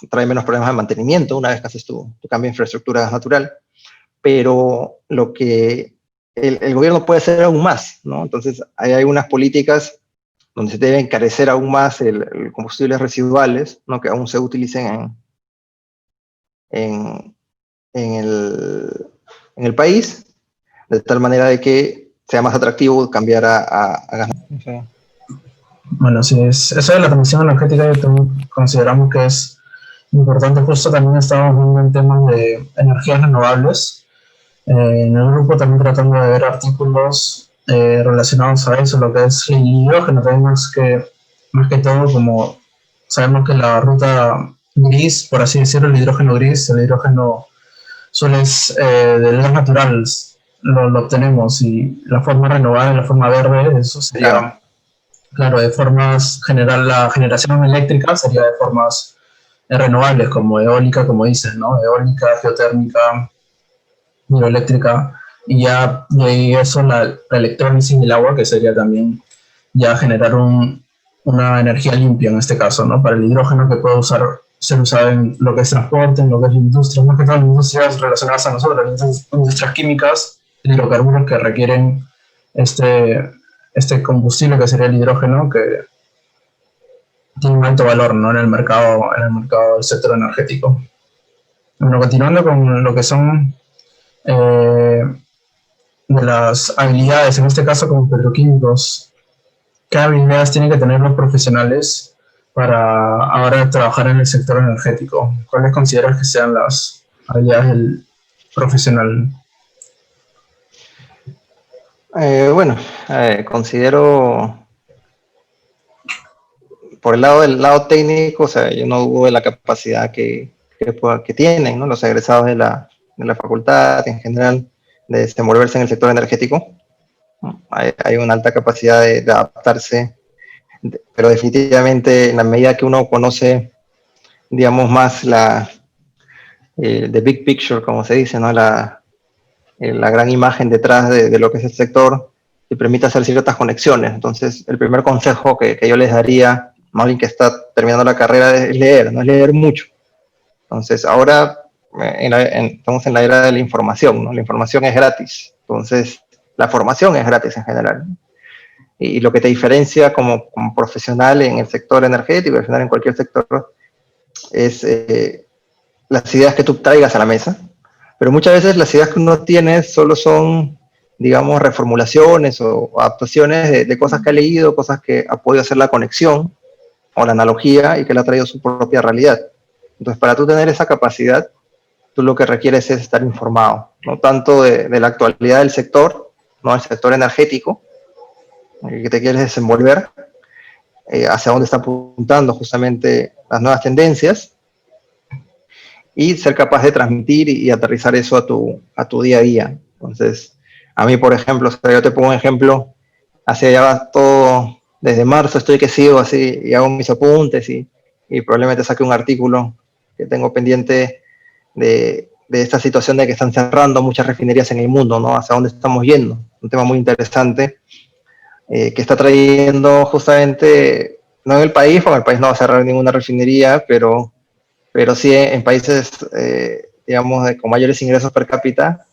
trae menos problemas de mantenimiento una vez que haces tu cambio de infraestructura de gas natural, pero lo que el gobierno puede hacer aún más, ¿no? Entonces, hay algunas políticas donde se debe encarecer aún más el combustibles residuales, ¿no? Que aún se utilicen en el país, de tal manera de que sea más atractivo cambiar a gas. Bueno, sí, eso de la transición energética yo también consideramos que es importante. Justo también estamos viendo en temas de energías renovables. En el grupo también tratando de ver artículos relacionados a eso, lo que es el hidrógeno, también más que todo, como sabemos que la ruta gris, por así decirlo, el hidrógeno gris, el hidrógeno del gas natural, lo obtenemos, y la forma renovable, la forma verde, eso sería, claro, de formas, la generación eléctrica sería de formas renovables, como eólica, como dices, ¿no? Eólica, geotérmica, hidroeléctrica, y ya de ahí eso, la electrólisis del agua, que sería también ya generar una energía limpia en este caso, ¿no? Para el hidrógeno, que puede ser usado en lo que es transporte, en lo que es la industria, más que todo en industrias relacionadas a nosotros, industrias químicas, hidrocarburos que requieren este combustible que sería el hidrógeno, que tiene un alto valor, ¿no? En el mercado del sector energético. Bueno, continuando con lo que son de las habilidades, en este caso como petroquímicos, ¿qué habilidades tienen que tener los profesionales para ahora trabajar en el sector energético? ¿Cuáles consideras que sean las habilidades del profesional? Considero, por el lado técnico, o sea, yo no dudo de la capacidad que tienen, ¿no? Los egresados de la facultad en general de desenvolverse en el sector energético. Hay una alta capacidad de adaptarse, pero definitivamente en la medida que uno conoce, digamos, más the big picture, como se dice, ¿no? La gran imagen detrás de lo que es el sector, te permite hacer ciertas conexiones. Entonces, el primer consejo que yo les daría a alguien que está terminando la carrera es leer, no es leer mucho. Entonces, ahora estamos en la era de la información, ¿no? La información es gratis. Entonces, la formación es gratis en general. Y lo que te diferencia como profesional en el sector energético, al final en cualquier sector, es las ideas que tú traigas a la mesa. Pero muchas veces las ideas que uno tiene solo son, digamos, reformulaciones o adaptaciones de cosas que ha leído, cosas que ha podido hacer la conexión o la analogía y que le ha traído su propia realidad. Entonces, para tú tener esa capacidad, tú lo que requieres es estar informado, no tanto de la actualidad del sector, no el sector energético, que te quieres desenvolver, hacia dónde está apuntando justamente las nuevas tendencias, y ser capaz de transmitir y aterrizar eso a tu día a día. Entonces, a mí, por ejemplo, yo te pongo un ejemplo, hacia allá va todo, desde marzo estoy que sigo así, y hago mis apuntes, y probablemente saque un artículo que tengo pendiente de esta situación de que están cerrando muchas refinerías en el mundo, ¿no? Hacia dónde estamos yendo. Un tema muy interesante que está trayendo justamente, no en el país, porque el país no va a cerrar ninguna refinería, pero sí en países, digamos, con mayores ingresos per cápita,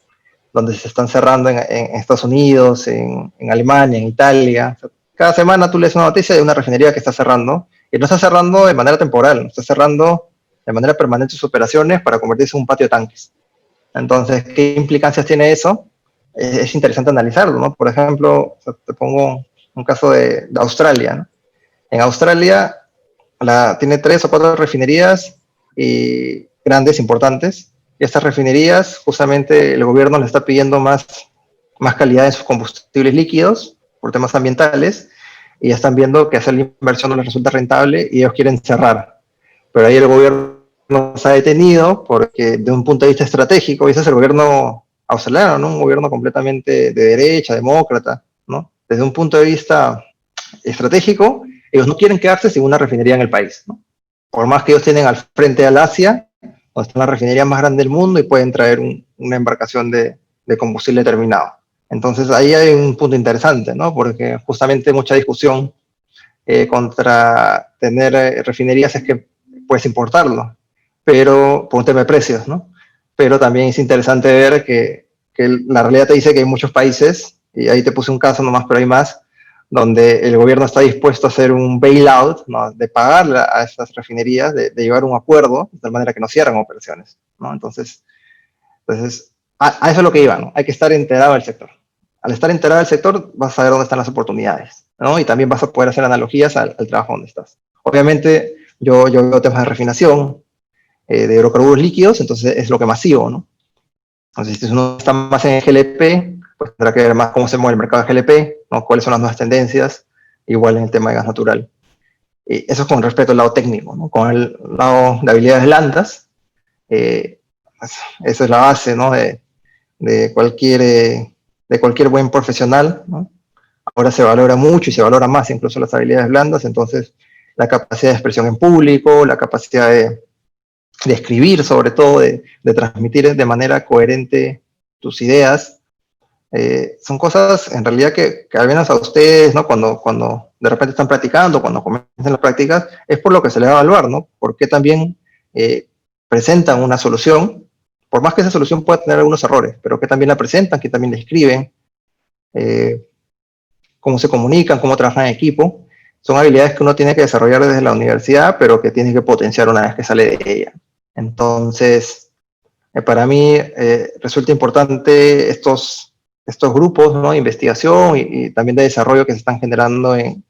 donde se están cerrando en Estados Unidos, en Alemania, en Italia. O sea, cada semana tú lees una noticia de una refinería que está cerrando, y no está cerrando de manera temporal, está cerrando de manera permanente sus operaciones para convertirse en un patio de tanques. Entonces, ¿qué implicancias tiene eso? Es interesante analizarlo, ¿no? Por ejemplo, o sea, te pongo un caso de Australia, ¿no? En Australia tiene 3 o 4 refinerías grandes, importantes, y estas refinerías, justamente el gobierno le está pidiendo más calidad en sus combustibles líquidos por temas ambientales, y ya están viendo que hacer la inversión no les resulta rentable y ellos quieren cerrar. Pero ahí el gobierno se ha detenido porque, de un punto de vista estratégico, ese es el gobierno australiano, ¿no? Un gobierno completamente de derecha, demócrata, ¿no? Desde un punto de vista estratégico, ellos no quieren quedarse sin una refinería en el país, ¿no? Por más que ellos tienen al frente al Asia, donde está la refinería más grande del mundo y pueden traer una embarcación de combustible terminado. Entonces ahí hay un punto interesante, ¿no? Porque justamente mucha discusión contra tener refinerías es que puedes importarlo, pero por un tema de precios, ¿no? Pero también es interesante ver que la realidad te dice que hay muchos países, y ahí te puse un caso nomás, pero hay más, donde el gobierno está dispuesto a hacer un bailout, ¿no? De pagar a estas refinerías, de llevar un acuerdo, de tal manera que no cierran operaciones, ¿no? Entonces a eso es lo que iba, ¿no? Hay que estar enterado del sector. Al estar enterado del sector, vas a saber dónde están las oportunidades, ¿no? Y también vas a poder hacer analogías al trabajo donde estás. Obviamente, yo veo temas de refinación, de hidrocarburos líquidos, entonces es lo que más sigo, ¿no? Entonces, si uno está más en GLP, pues tendrá que ver más cómo se mueve el mercado de GLP, ¿no? Cuáles son las nuevas tendencias, igual en el tema de gas natural. Eso es con respecto al lado técnico, ¿no? Con el lado de habilidades blandas, pues, esa es la base, ¿no? De cualquier buen profesional, ¿no? Ahora se valora mucho y se valora más incluso las habilidades blandas, entonces la capacidad de expresión en público, la capacidad de escribir sobre todo, de transmitir de manera coherente tus ideas, son cosas en realidad que al menos a ustedes, ¿no? Cuando de repente están practicando, cuando comienzan las prácticas, es por lo que se les va a evaluar, ¿no? Porque también presentan una solución, por más que esa solución pueda tener algunos errores, pero que también la presentan, que también la escriben, eh, cómo se comunican, cómo trabajan en equipo, son habilidades que uno tiene que desarrollar desde la universidad, pero que tiene que potenciar una vez que sale de ella. Entonces, para mí resulta importante estos grupos, ¿no? De investigación y también de desarrollo que se están generando en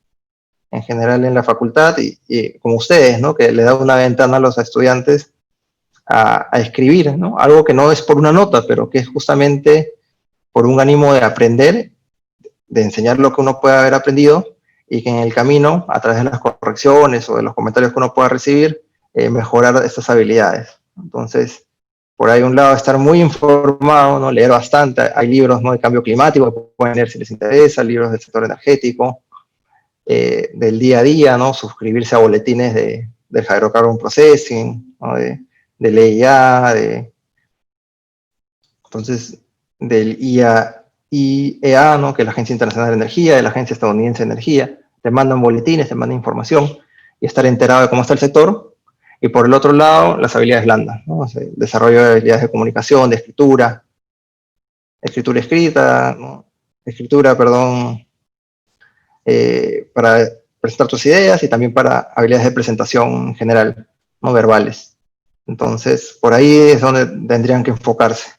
general en la facultad y como ustedes, ¿no? Que le da una ventana a los estudiantes a escribir, ¿no? Algo que no es por una nota, pero que es justamente por un ánimo de aprender, de enseñar lo que uno puede haber aprendido y que en el camino, a través de las correcciones o de los comentarios que uno pueda recibir, mejorar estas habilidades. Entonces, por ahí un lado, estar muy informado, ¿no? Leer bastante. Hay libros, ¿no? De cambio climático que pueden leer si les interesa, libros del sector energético, del día a día, ¿no? Suscribirse a boletines del Hydrocarbon Processing, ¿no? Del EIA, entonces del IEA, ¿no? Que es la Agencia Internacional de Energía, de la Agencia Estadounidense de Energía, te mandan boletines, te mandan información y estar enterado de cómo está el sector. Y por el otro lado, las habilidades blandas, ¿no? O sea, desarrollo de habilidades de comunicación, de escritura escrita, ¿no? Escritura, perdón, para presentar tus ideas y también para habilidades de presentación en general, no verbales. Entonces, por ahí es donde tendrían que enfocarse.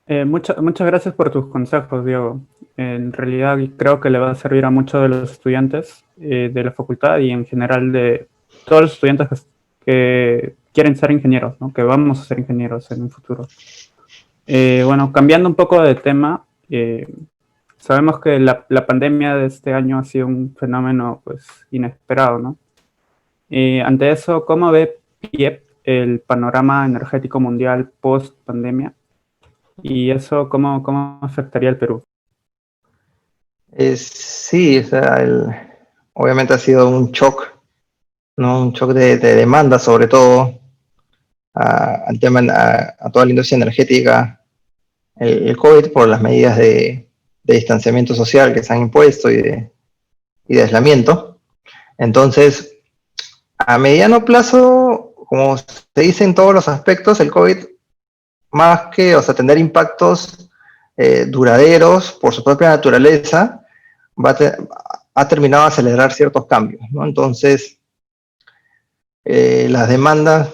Muchas gracias por tus consejos, Diego. En realidad creo que le va a servir a muchos de los estudiantes de la facultad y en general de todos los estudiantes que quieren ser ingenieros, ¿no? Que vamos a ser ingenieros en un futuro. Bueno, cambiando un poco de tema, sabemos que la pandemia de este año ha sido un fenómeno pues inesperado, ¿no? Ante eso, ¿cómo ve PIEP el panorama energético mundial post pandemia? ¿Y eso cómo afectaría al Perú? Sí, o sea, obviamente ha sido un shock, ¿no? Un shock de demanda, sobre todo al tema, a toda la industria energética, el COVID, por las medidas de distanciamiento social que se han impuesto y de aislamiento. Entonces, a mediano plazo, como se dice en todos los aspectos, el COVID, más que, o sea, tener impactos duraderos por su propia naturaleza, ha terminado de acelerar ciertos cambios, ¿no? Entonces, las demandas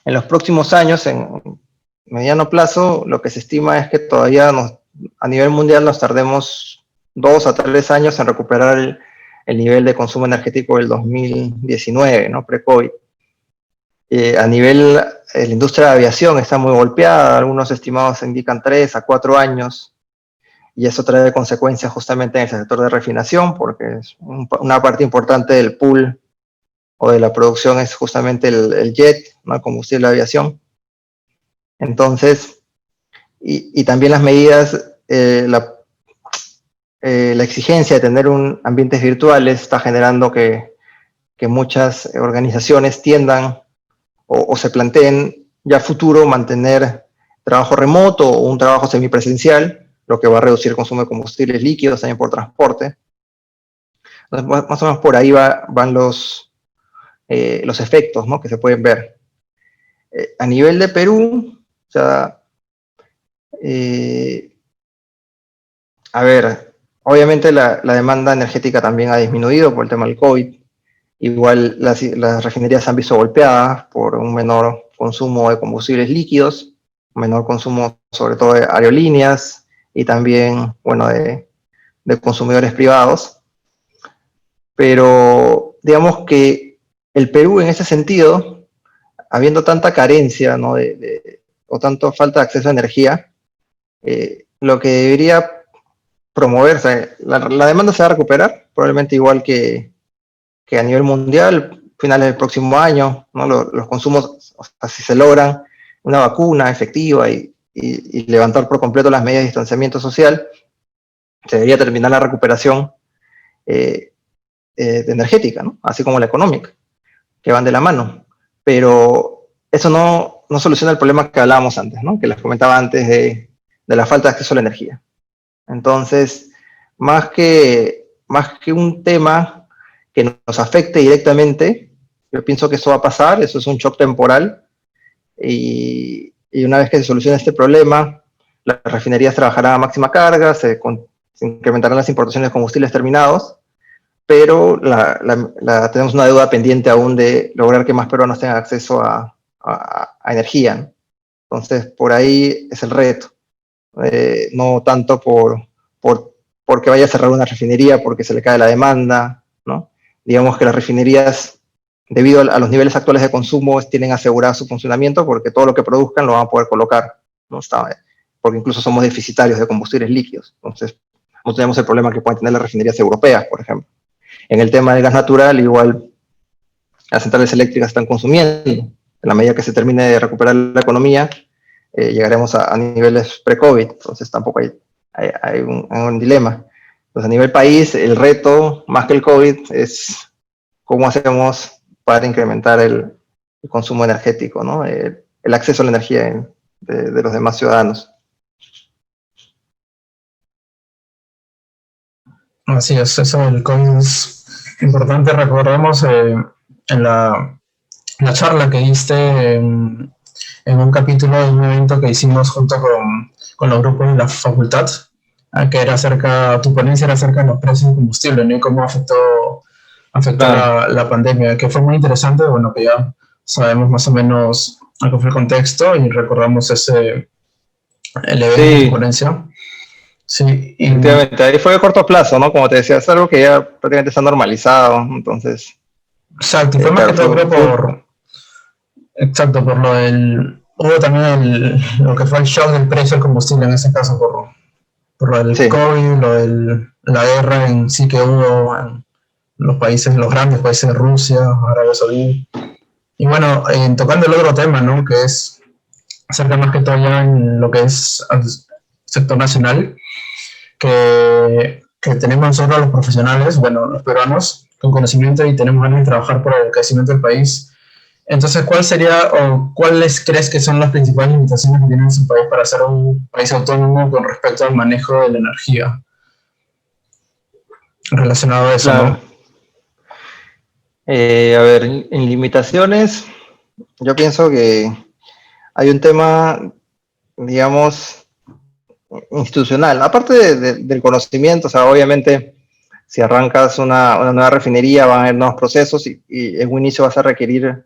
en los próximos años, en mediano plazo, lo que se estima es que todavía a nivel mundial nos tardemos 2 a 3 años en recuperar el nivel de consumo energético del 2019, ¿no? Pre-COVID. A nivel, la industria de aviación está muy golpeada, algunos estimados indican 3 a 4 años, y eso trae consecuencias justamente en el sector de refinación, porque es una parte importante del pool o de la producción es justamente el jet, ¿no? El combustible de aviación. Entonces, y también las medidas, la exigencia de tener ambientes virtuales está generando que muchas organizaciones tiendan o se planteen ya a futuro mantener trabajo remoto o un trabajo semipresencial, lo que va a reducir el consumo de combustibles líquidos también por transporte. Entonces, más o menos por ahí van los efectos, ¿no? Que se pueden ver. A nivel de Perú, o sea, A ver, obviamente la demanda energética también ha disminuido por el tema del COVID. Igual las refinerías se han visto golpeadas por un menor consumo de combustibles líquidos, un menor consumo sobre todo de aerolíneas y también, bueno, de consumidores privados. Pero digamos que el Perú en ese sentido, habiendo tanta carencia, ¿no? O tanto falta de acceso a energía, lo que debería promoverse, la demanda se va a recuperar, probablemente igual que a nivel mundial, finales del próximo año, ¿no? Los consumos, o sea, si se logran una vacuna efectiva y levantar por completo las medidas de distanciamiento social, se debería terminar la recuperación eh, energética, ¿no? Así como la económica, que van de la mano. Pero eso no soluciona el problema que hablábamos antes, ¿no? Que les comentaba antes de la falta de acceso a la energía. Entonces, más que un tema que nos afecte directamente, yo pienso que eso va a pasar, eso es un shock temporal, y una vez que se solucione este problema, las refinerías trabajarán a máxima carga, se incrementarán las importaciones de combustibles terminados, pero tenemos una deuda pendiente aún de lograr que más peruanos tengan acceso a energía, ¿no? Entonces, por ahí es el reto. No tanto porque vaya a cerrar una refinería porque se le cae la demanda, ¿no? Digamos que las refinerías, debido a los niveles actuales de consumo, tienen asegurado su funcionamiento porque todo lo que produzcan lo van a poder colocar, ¿no? Porque incluso somos deficitarios de combustibles líquidos. Entonces, no tenemos el problema que pueden tener las refinerías europeas, por ejemplo. En el tema del gas natural, igual las centrales eléctricas están consumiendo. En la medida que se termine de recuperar la economía, llegaremos a niveles pre-COVID, entonces tampoco hay un dilema. Entonces, a nivel país, el reto, más que el COVID, es cómo hacemos para incrementar el consumo energético, ¿no? El acceso a la energía de los demás ciudadanos. Así es, eso del COVID es importante. Recordemos en la charla que diste en un capítulo de un evento que hicimos junto con los grupos de la facultad, que era tu ponencia era acerca de los precios de combustible, ¿no? Y cómo afectó Claro. la pandemia, que fue muy interesante. Bueno, que ya sabemos más o menos cuál fue el contexto y recordamos el evento de tu Sí, ponencia. Sí, efectivamente, ahí fue de corto plazo, ¿no? Como te decía, es algo que ya prácticamente está normalizado, entonces, exacto, y fue más que claro, todo creo exacto, por lo del, hubo también lo que fue el shock del precio del combustible en ese caso, por lo del sí, COVID, lo de la guerra en sí que hubo en los países, los grandes países de Rusia, Arabia Saudí. Y bueno, tocando el otro tema, ¿no? Que es acerca más que todo ya en lo que es el sector nacional, que tenemos nosotros los profesionales, bueno, los peruanos, con conocimiento y tenemos ganas de trabajar por el crecimiento del país. Entonces, ¿cuál sería o cuáles crees que son las principales limitaciones que tiene su país para ser un país autónomo con respecto al manejo de la energía relacionado a eso, claro. ¿no? A ver, en limitaciones, yo pienso que hay un tema, digamos, institucional. Aparte del conocimiento, o sea, obviamente, si arrancas una nueva refinería, van a haber nuevos procesos y en un inicio vas a requerir,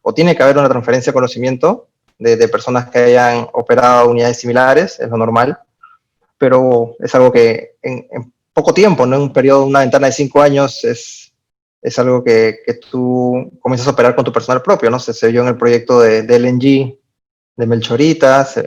o tiene que haber una transferencia de conocimiento de personas que hayan operado unidades similares, es lo normal, pero es algo que en poco tiempo, ¿no? En un periodo, una ventana de 5 años, es algo que tú comienzas a operar con tu personal propio, ¿no? Se vio en el proyecto de LNG, de Melchoritas,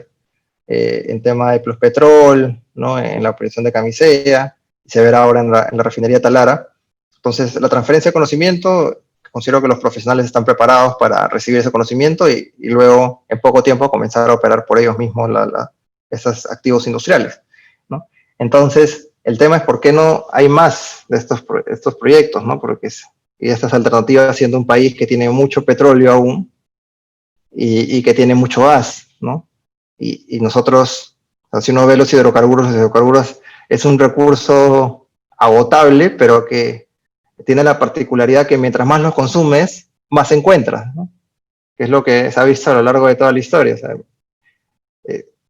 en tema de Pluspetrol, ¿no? En la operación de Camisea, y se verá ahora en la refinería Talara. Entonces, la transferencia de conocimiento, considero que los profesionales están preparados para recibir ese conocimiento y luego, en poco tiempo, comenzar a operar por ellos mismos esos activos industriales, ¿no? Entonces, el tema es por qué no hay más de estos proyectos, ¿no? Porque y estas alternativas, siendo un país que tiene mucho petróleo aún y que tiene mucho gas, ¿no? Y nosotros, o sea, si uno ve los hidrocarburos es un recurso agotable, pero que tiene la particularidad que mientras más los consumes, más encuentras, ¿no? Que es lo que se ha visto a lo largo de toda la historia. O sea,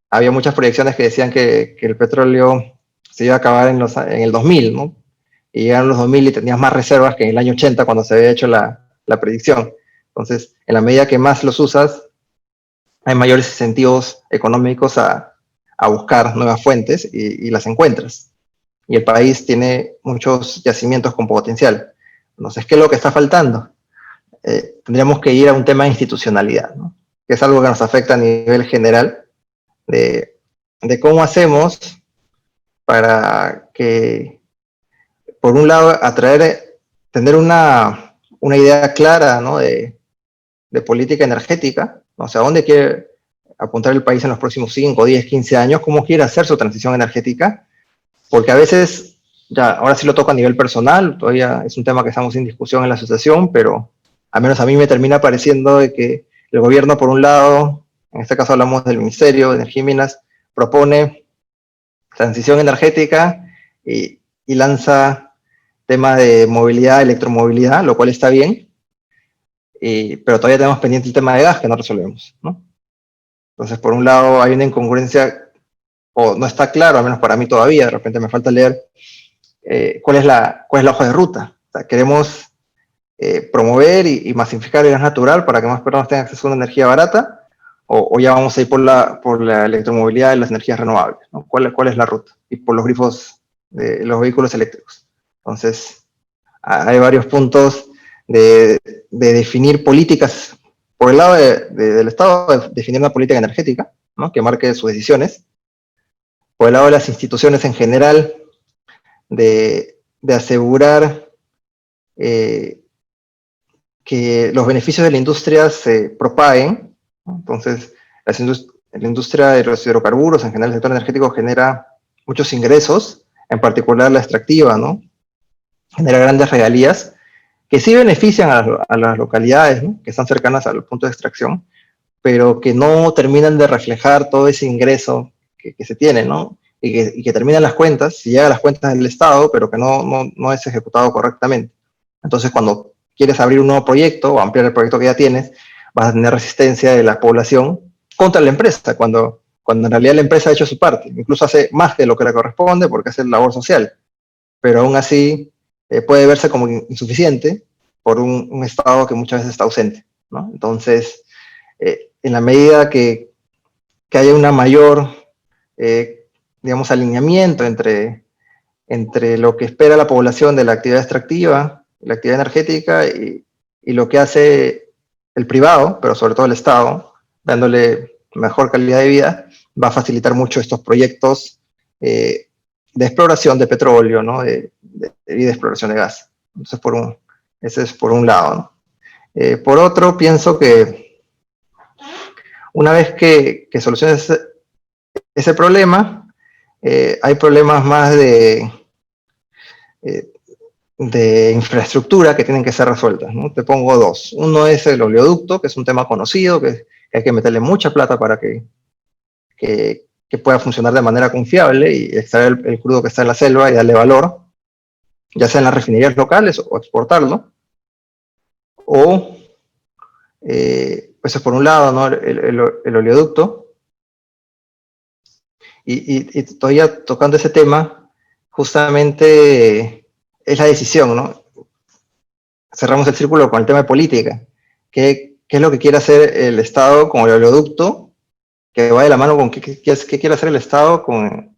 había muchas proyecciones que decían que el petróleo se iba a acabar en el 2000, ¿no? Y llegaron los 2000 y tenías más reservas que en el año 80 cuando se había hecho la predicción. Entonces, en la medida que más los usas, hay mayores incentivos económicos a buscar nuevas fuentes y las encuentras. Y el país tiene muchos yacimientos con potencial. Entonces, ¿qué es lo que está faltando? Tendríamos que ir a un tema de institucionalidad, ¿no? Que es algo que nos afecta a nivel general, de cómo hacemos para que, por un lado, tener una idea clara, ¿no? de política energética, ¿no? O sea, dónde quiere apuntar el país en los próximos 5, 10, 15 años, cómo quiere hacer su transición energética, porque a veces, ya, ahora sí lo toco a nivel personal, todavía es un tema que estamos en discusión en la asociación, pero al menos a mí me termina pareciendo de que el gobierno, por un lado, en este caso hablamos del Ministerio de Energía y Minas, propone transición energética y lanza tema de movilidad, electromovilidad, lo cual está bien, pero todavía tenemos pendiente el tema de gas que no resolvemos, ¿no? Entonces, por un lado, hay una incongruencia, o no está claro, al menos para mí todavía, de repente me falta leer cuál es la hoja de ruta. O sea, queremos promover y masificar el gas natural para que más personas tengan acceso a una energía barata, o ya vamos a ir por la electromovilidad y las energías renovables, ¿no? ¿Cuál es la ruta? Y por los grifos de los vehículos eléctricos. Entonces, hay varios puntos de definir políticas, por el lado del Estado, de definir una política energética, ¿no? Que marque sus decisiones, por el lado de las instituciones en general, de asegurar que los beneficios de la industria se propaguen, ¿no? Entonces, la industria de los hidrocarburos, en general el sector energético, genera muchos ingresos, en particular la extractiva, ¿no? Genera grandes regalías, que sí benefician a las localidades, ¿no? Que están cercanas al punto de extracción, pero que no terminan de reflejar todo ese ingreso que se tiene, ¿no? Y que terminan las cuentas, si llega a las cuentas del Estado, pero que no es ejecutado correctamente. Entonces, cuando quieres abrir un nuevo proyecto o ampliar el proyecto que ya tienes, vas a tener resistencia de la población contra la empresa, cuando en realidad la empresa ha hecho su parte, incluso hace más de lo que le corresponde porque hace labor social, pero aún así puede verse como insuficiente por un Estado que muchas veces está ausente, ¿no? Entonces, en la medida que haya una mayor, digamos, alineamiento entre lo que espera la población de la actividad extractiva, la actividad energética y lo que hace el privado, pero sobre todo el Estado, dándole mejor calidad de vida, va a facilitar mucho estos proyectos de exploración de petróleo, ¿no? y de exploración de gas. Entonces, ese es por un lado, ¿no? Por otro, pienso que una vez que soluciones ese problema, hay problemas más de infraestructura que tienen que ser resueltas, ¿no? Te pongo dos. Uno es el oleoducto, que es un tema conocido, que hay que meterle mucha plata para que pueda funcionar de manera confiable y extraer el crudo que está en la selva y darle valor, ya sea en las refinerías locales o exportarlo. O, eso es por un lado, ¿no? El oleoducto. Y todavía tocando ese tema, justamente es la decisión, ¿no? Cerramos el círculo con el tema de política. ¿Qué es lo que quiere hacer el Estado con el oleoducto? Que va de la mano con qué quiere hacer el Estado con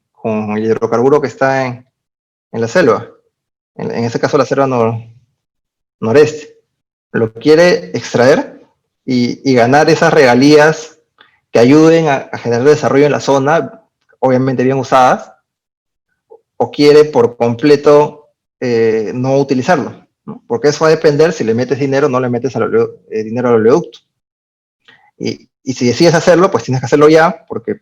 el hidrocarburo que está en la selva. En ese caso, la selva noreste. Lo quiere extraer y ganar esas regalías que ayuden a generar desarrollo en la zona, obviamente bien usadas, o quiere por completo no utilizarlo, ¿no? Porque eso va a depender si le metes dinero o no le metes dinero al oleoducto. Y si decides hacerlo, pues tienes que hacerlo ya, porque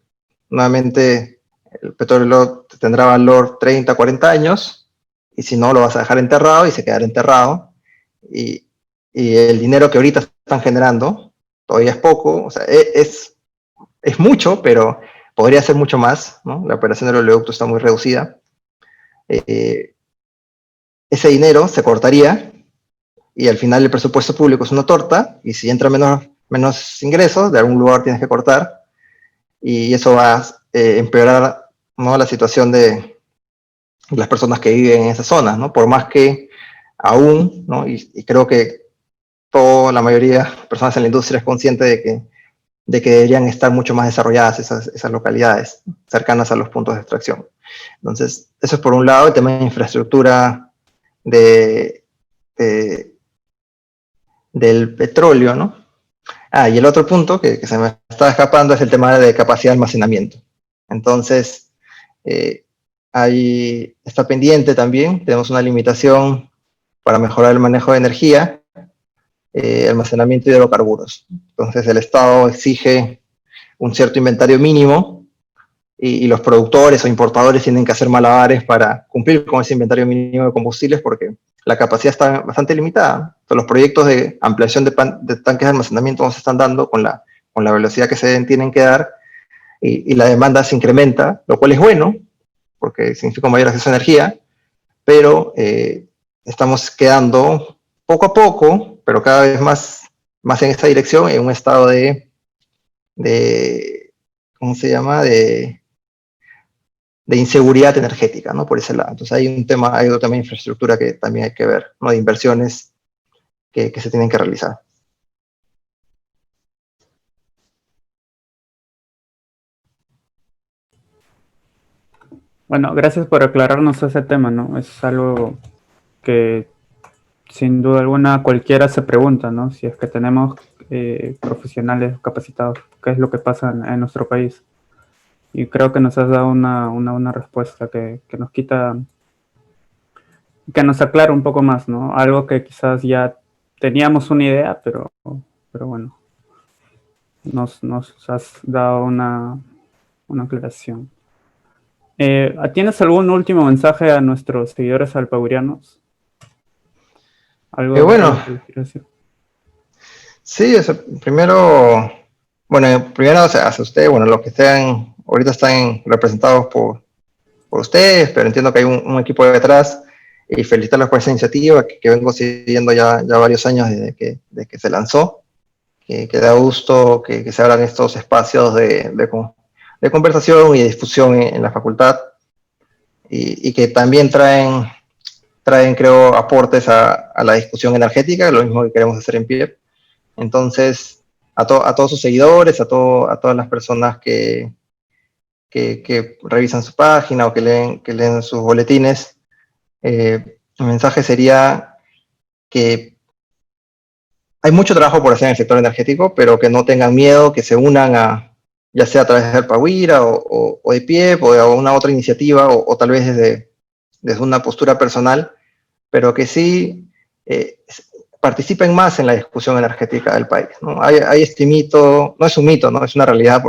nuevamente el petróleo tendrá valor 30, 40 años, y si no, lo vas a dejar enterrado y se quedará enterrado. Y el dinero que ahorita están generando todavía es poco, o sea, es mucho, pero podría ser mucho más, ¿no? La operación del oleoducto está muy reducida. Ese dinero se cortaría y al final el presupuesto público es una torta y si entra menos ingresos, de algún lugar tienes que cortar y eso va a empeorar, ¿no? La situación de las personas que viven en esas zonas, ¿no? Por más que aún, ¿no? Y creo que la mayoría de personas en la industria es consciente de que deberían estar mucho más desarrolladas esas localidades cercanas a los puntos de extracción. Entonces, eso es por un lado, el tema de infraestructura del petróleo, ¿no? Y el otro punto que se me está escapando es el tema de capacidad de almacenamiento. Entonces, ahí está pendiente también, tenemos una limitación para mejorar el manejo de energía, almacenamiento de hidrocarburos. Entonces, el Estado exige un cierto inventario mínimo y los productores o importadores tienen que hacer malabares para cumplir con ese inventario mínimo de combustibles porque la capacidad está bastante limitada. Entonces, los proyectos de ampliación de tanques de almacenamiento no se están dando con la velocidad que se tienen que dar y la demanda se incrementa, lo cual es bueno porque significa mayor acceso a energía, pero estamos quedando poco a poco, pero cada vez más en esta dirección, en un estado de ¿cómo se llama? De inseguridad energética, ¿no? Por ese lado. Entonces hay otro tema de infraestructura que también hay que ver, ¿no? De inversiones que se tienen que realizar. Bueno, gracias por aclararnos ese tema, ¿no? Es algo que sin duda alguna cualquiera se pregunta, ¿no? Si es que tenemos profesionales capacitados, ¿qué es lo que pasa en nuestro país? Y creo que nos has dado una respuesta que nos quita, que nos aclara un poco más, ¿no? Algo que quizás ya teníamos una idea, pero bueno, nos has dado una aclaración. ¿Tienes algún último mensaje a nuestros seguidores alpagurianos? Bueno, que les quieras decir? sí, primero, o sea, hacia usted, bueno, los que estén, ahorita están representados por ustedes, pero entiendo que hay un equipo detrás y felicitarlos por esa iniciativa que vengo siguiendo ya varios años desde que se lanzó, que da gusto que se abran estos espacios de conversación y de difusión en la facultad y que también traen, creo, aportes a la discusión energética, lo mismo que queremos hacer en PIEP. Entonces, a todos sus seguidores, a todas las personas que revisan su página o que leen sus boletines, el mensaje sería que hay mucho trabajo por hacer en el sector energético, pero que no tengan miedo, que se unan ya sea a través de Alpaguira o de PIEP o de alguna otra iniciativa o tal vez desde una postura personal, pero que sí participen más en la discusión energética del país, ¿no? Hay este mito, no es un mito, ¿no? Es una realidad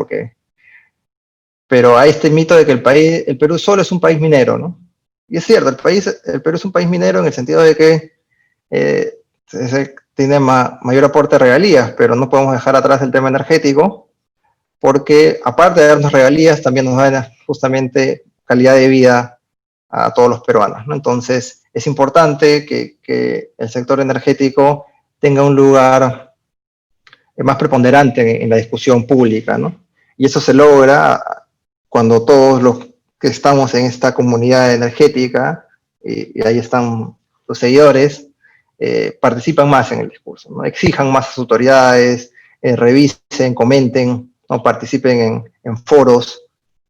pero hay este mito de que el Perú solo es un país minero, ¿no? Y es cierto, el Perú es un país minero en el sentido de que tiene mayor aporte de regalías, pero no podemos dejar atrás el tema energético, porque aparte de darnos regalías, también nos da justamente calidad de vida a todos los peruanos, ¿no? Entonces, es importante que el sector energético tenga un lugar más preponderante en la discusión pública, ¿no? Y eso se logra cuando todos los que estamos en esta comunidad energética, y ahí están los seguidores, participan más en el discurso, ¿no? Exijan más a sus autoridades, revisen, comenten, ¿no? Participen en foros,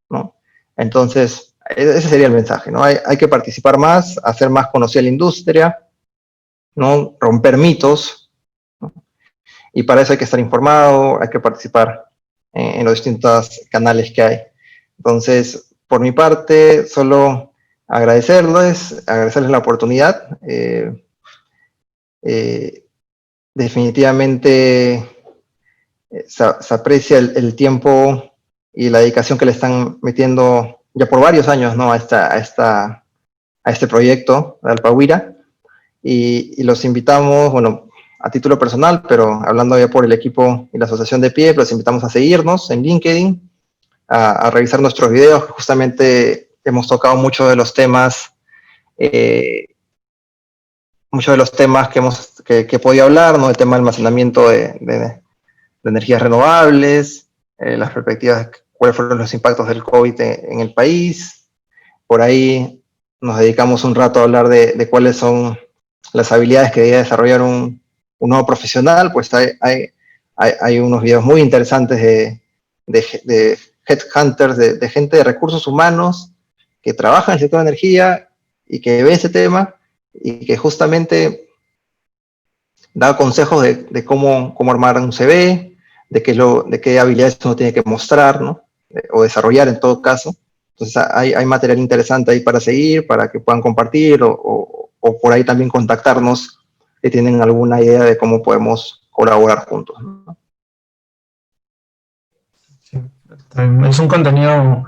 ¿no? Entonces, ese sería el mensaje, ¿no? Hay que participar más, hacer más conocida la industria, ¿no? Romper mitos, ¿no? Y para eso hay que estar informado, hay que participar en los distintos canales que hay. Entonces, por mi parte, solo agradecerles la oportunidad. Definitivamente se aprecia el tiempo y la dedicación que le están metiendo ya por varios años, ¿no? a este proyecto de Alpaguira. Y los invitamos, bueno, a título personal, pero hablando ya por el equipo y la asociación de PIEP, los invitamos a seguirnos en LinkedIn, a revisar nuestros videos, que justamente hemos tocado muchos de los temas que he podido hablar, ¿no? El tema del almacenamiento de energías renovables, las perspectivas, cuáles fueron los impactos del COVID en el país. Por ahí nos dedicamos un rato a hablar de cuáles son las habilidades que debe desarrollar un nuevo profesional, pues hay unos videos muy interesantes de headhunters, de gente de recursos humanos que trabaja en el sector de energía y que ve ese tema y que justamente da consejos de cómo armar un CV, de qué habilidades uno tiene que mostrar, ¿no? O desarrollar en todo caso. Entonces hay material interesante ahí para seguir, para que puedan compartir o por ahí también contactarnos si tienen alguna idea de cómo podemos colaborar juntos, ¿no? Sí. Es un contenido,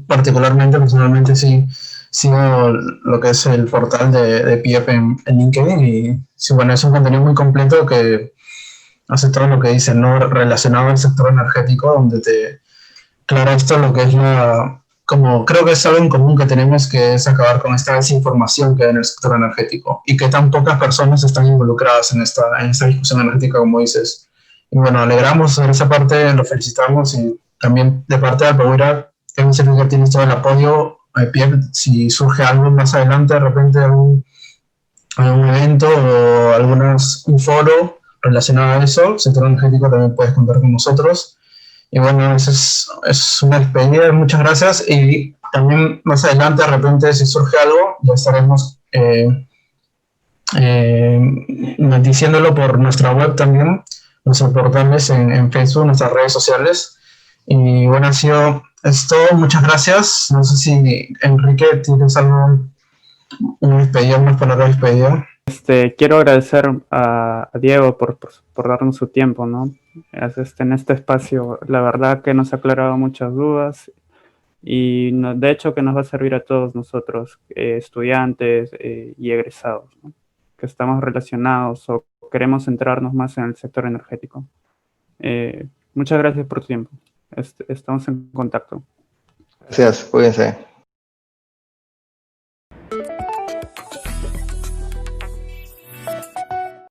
particularmente, personalmente, sí, sigo lo que es el portal de PIEP en LinkedIn y sí, bueno, es un contenido muy completo que hace todo lo que dice, ¿no? Relacionado al sector energético, donde te aclara esto lo que es como creo que es algo en común que tenemos, que es acabar con esta desinformación que hay en el sector energético y que tan pocas personas están involucradas en esta discusión energética, como dices. Y bueno, alegramos en esa parte, lo felicitamos y también de parte de Alpagüira, que sé que tienes todo el apoyo. Pierre, si surge algo más adelante, de repente algún evento o un foro relacionado a eso, sector energético, también puedes contar con nosotros. Y bueno, eso es una despedida, muchas gracias. Y también más adelante, de repente, si surge algo, ya estaremos diciéndolo por nuestra web también, nuestros portales en Facebook, nuestras redes sociales. Y bueno, ha sido esto, muchas gracias. No sé si Enrique tienes algo, una despedida, unas palabras de despedida. Quiero agradecer a Diego por darnos su tiempo, ¿no? En este espacio, la verdad que nos ha aclarado muchas dudas y de hecho que nos va a servir a todos nosotros, estudiantes y egresados, ¿no? Que estamos relacionados o queremos centrarnos más en el sector energético. Muchas gracias por tu tiempo. Estamos en contacto. Gracias, cuídense.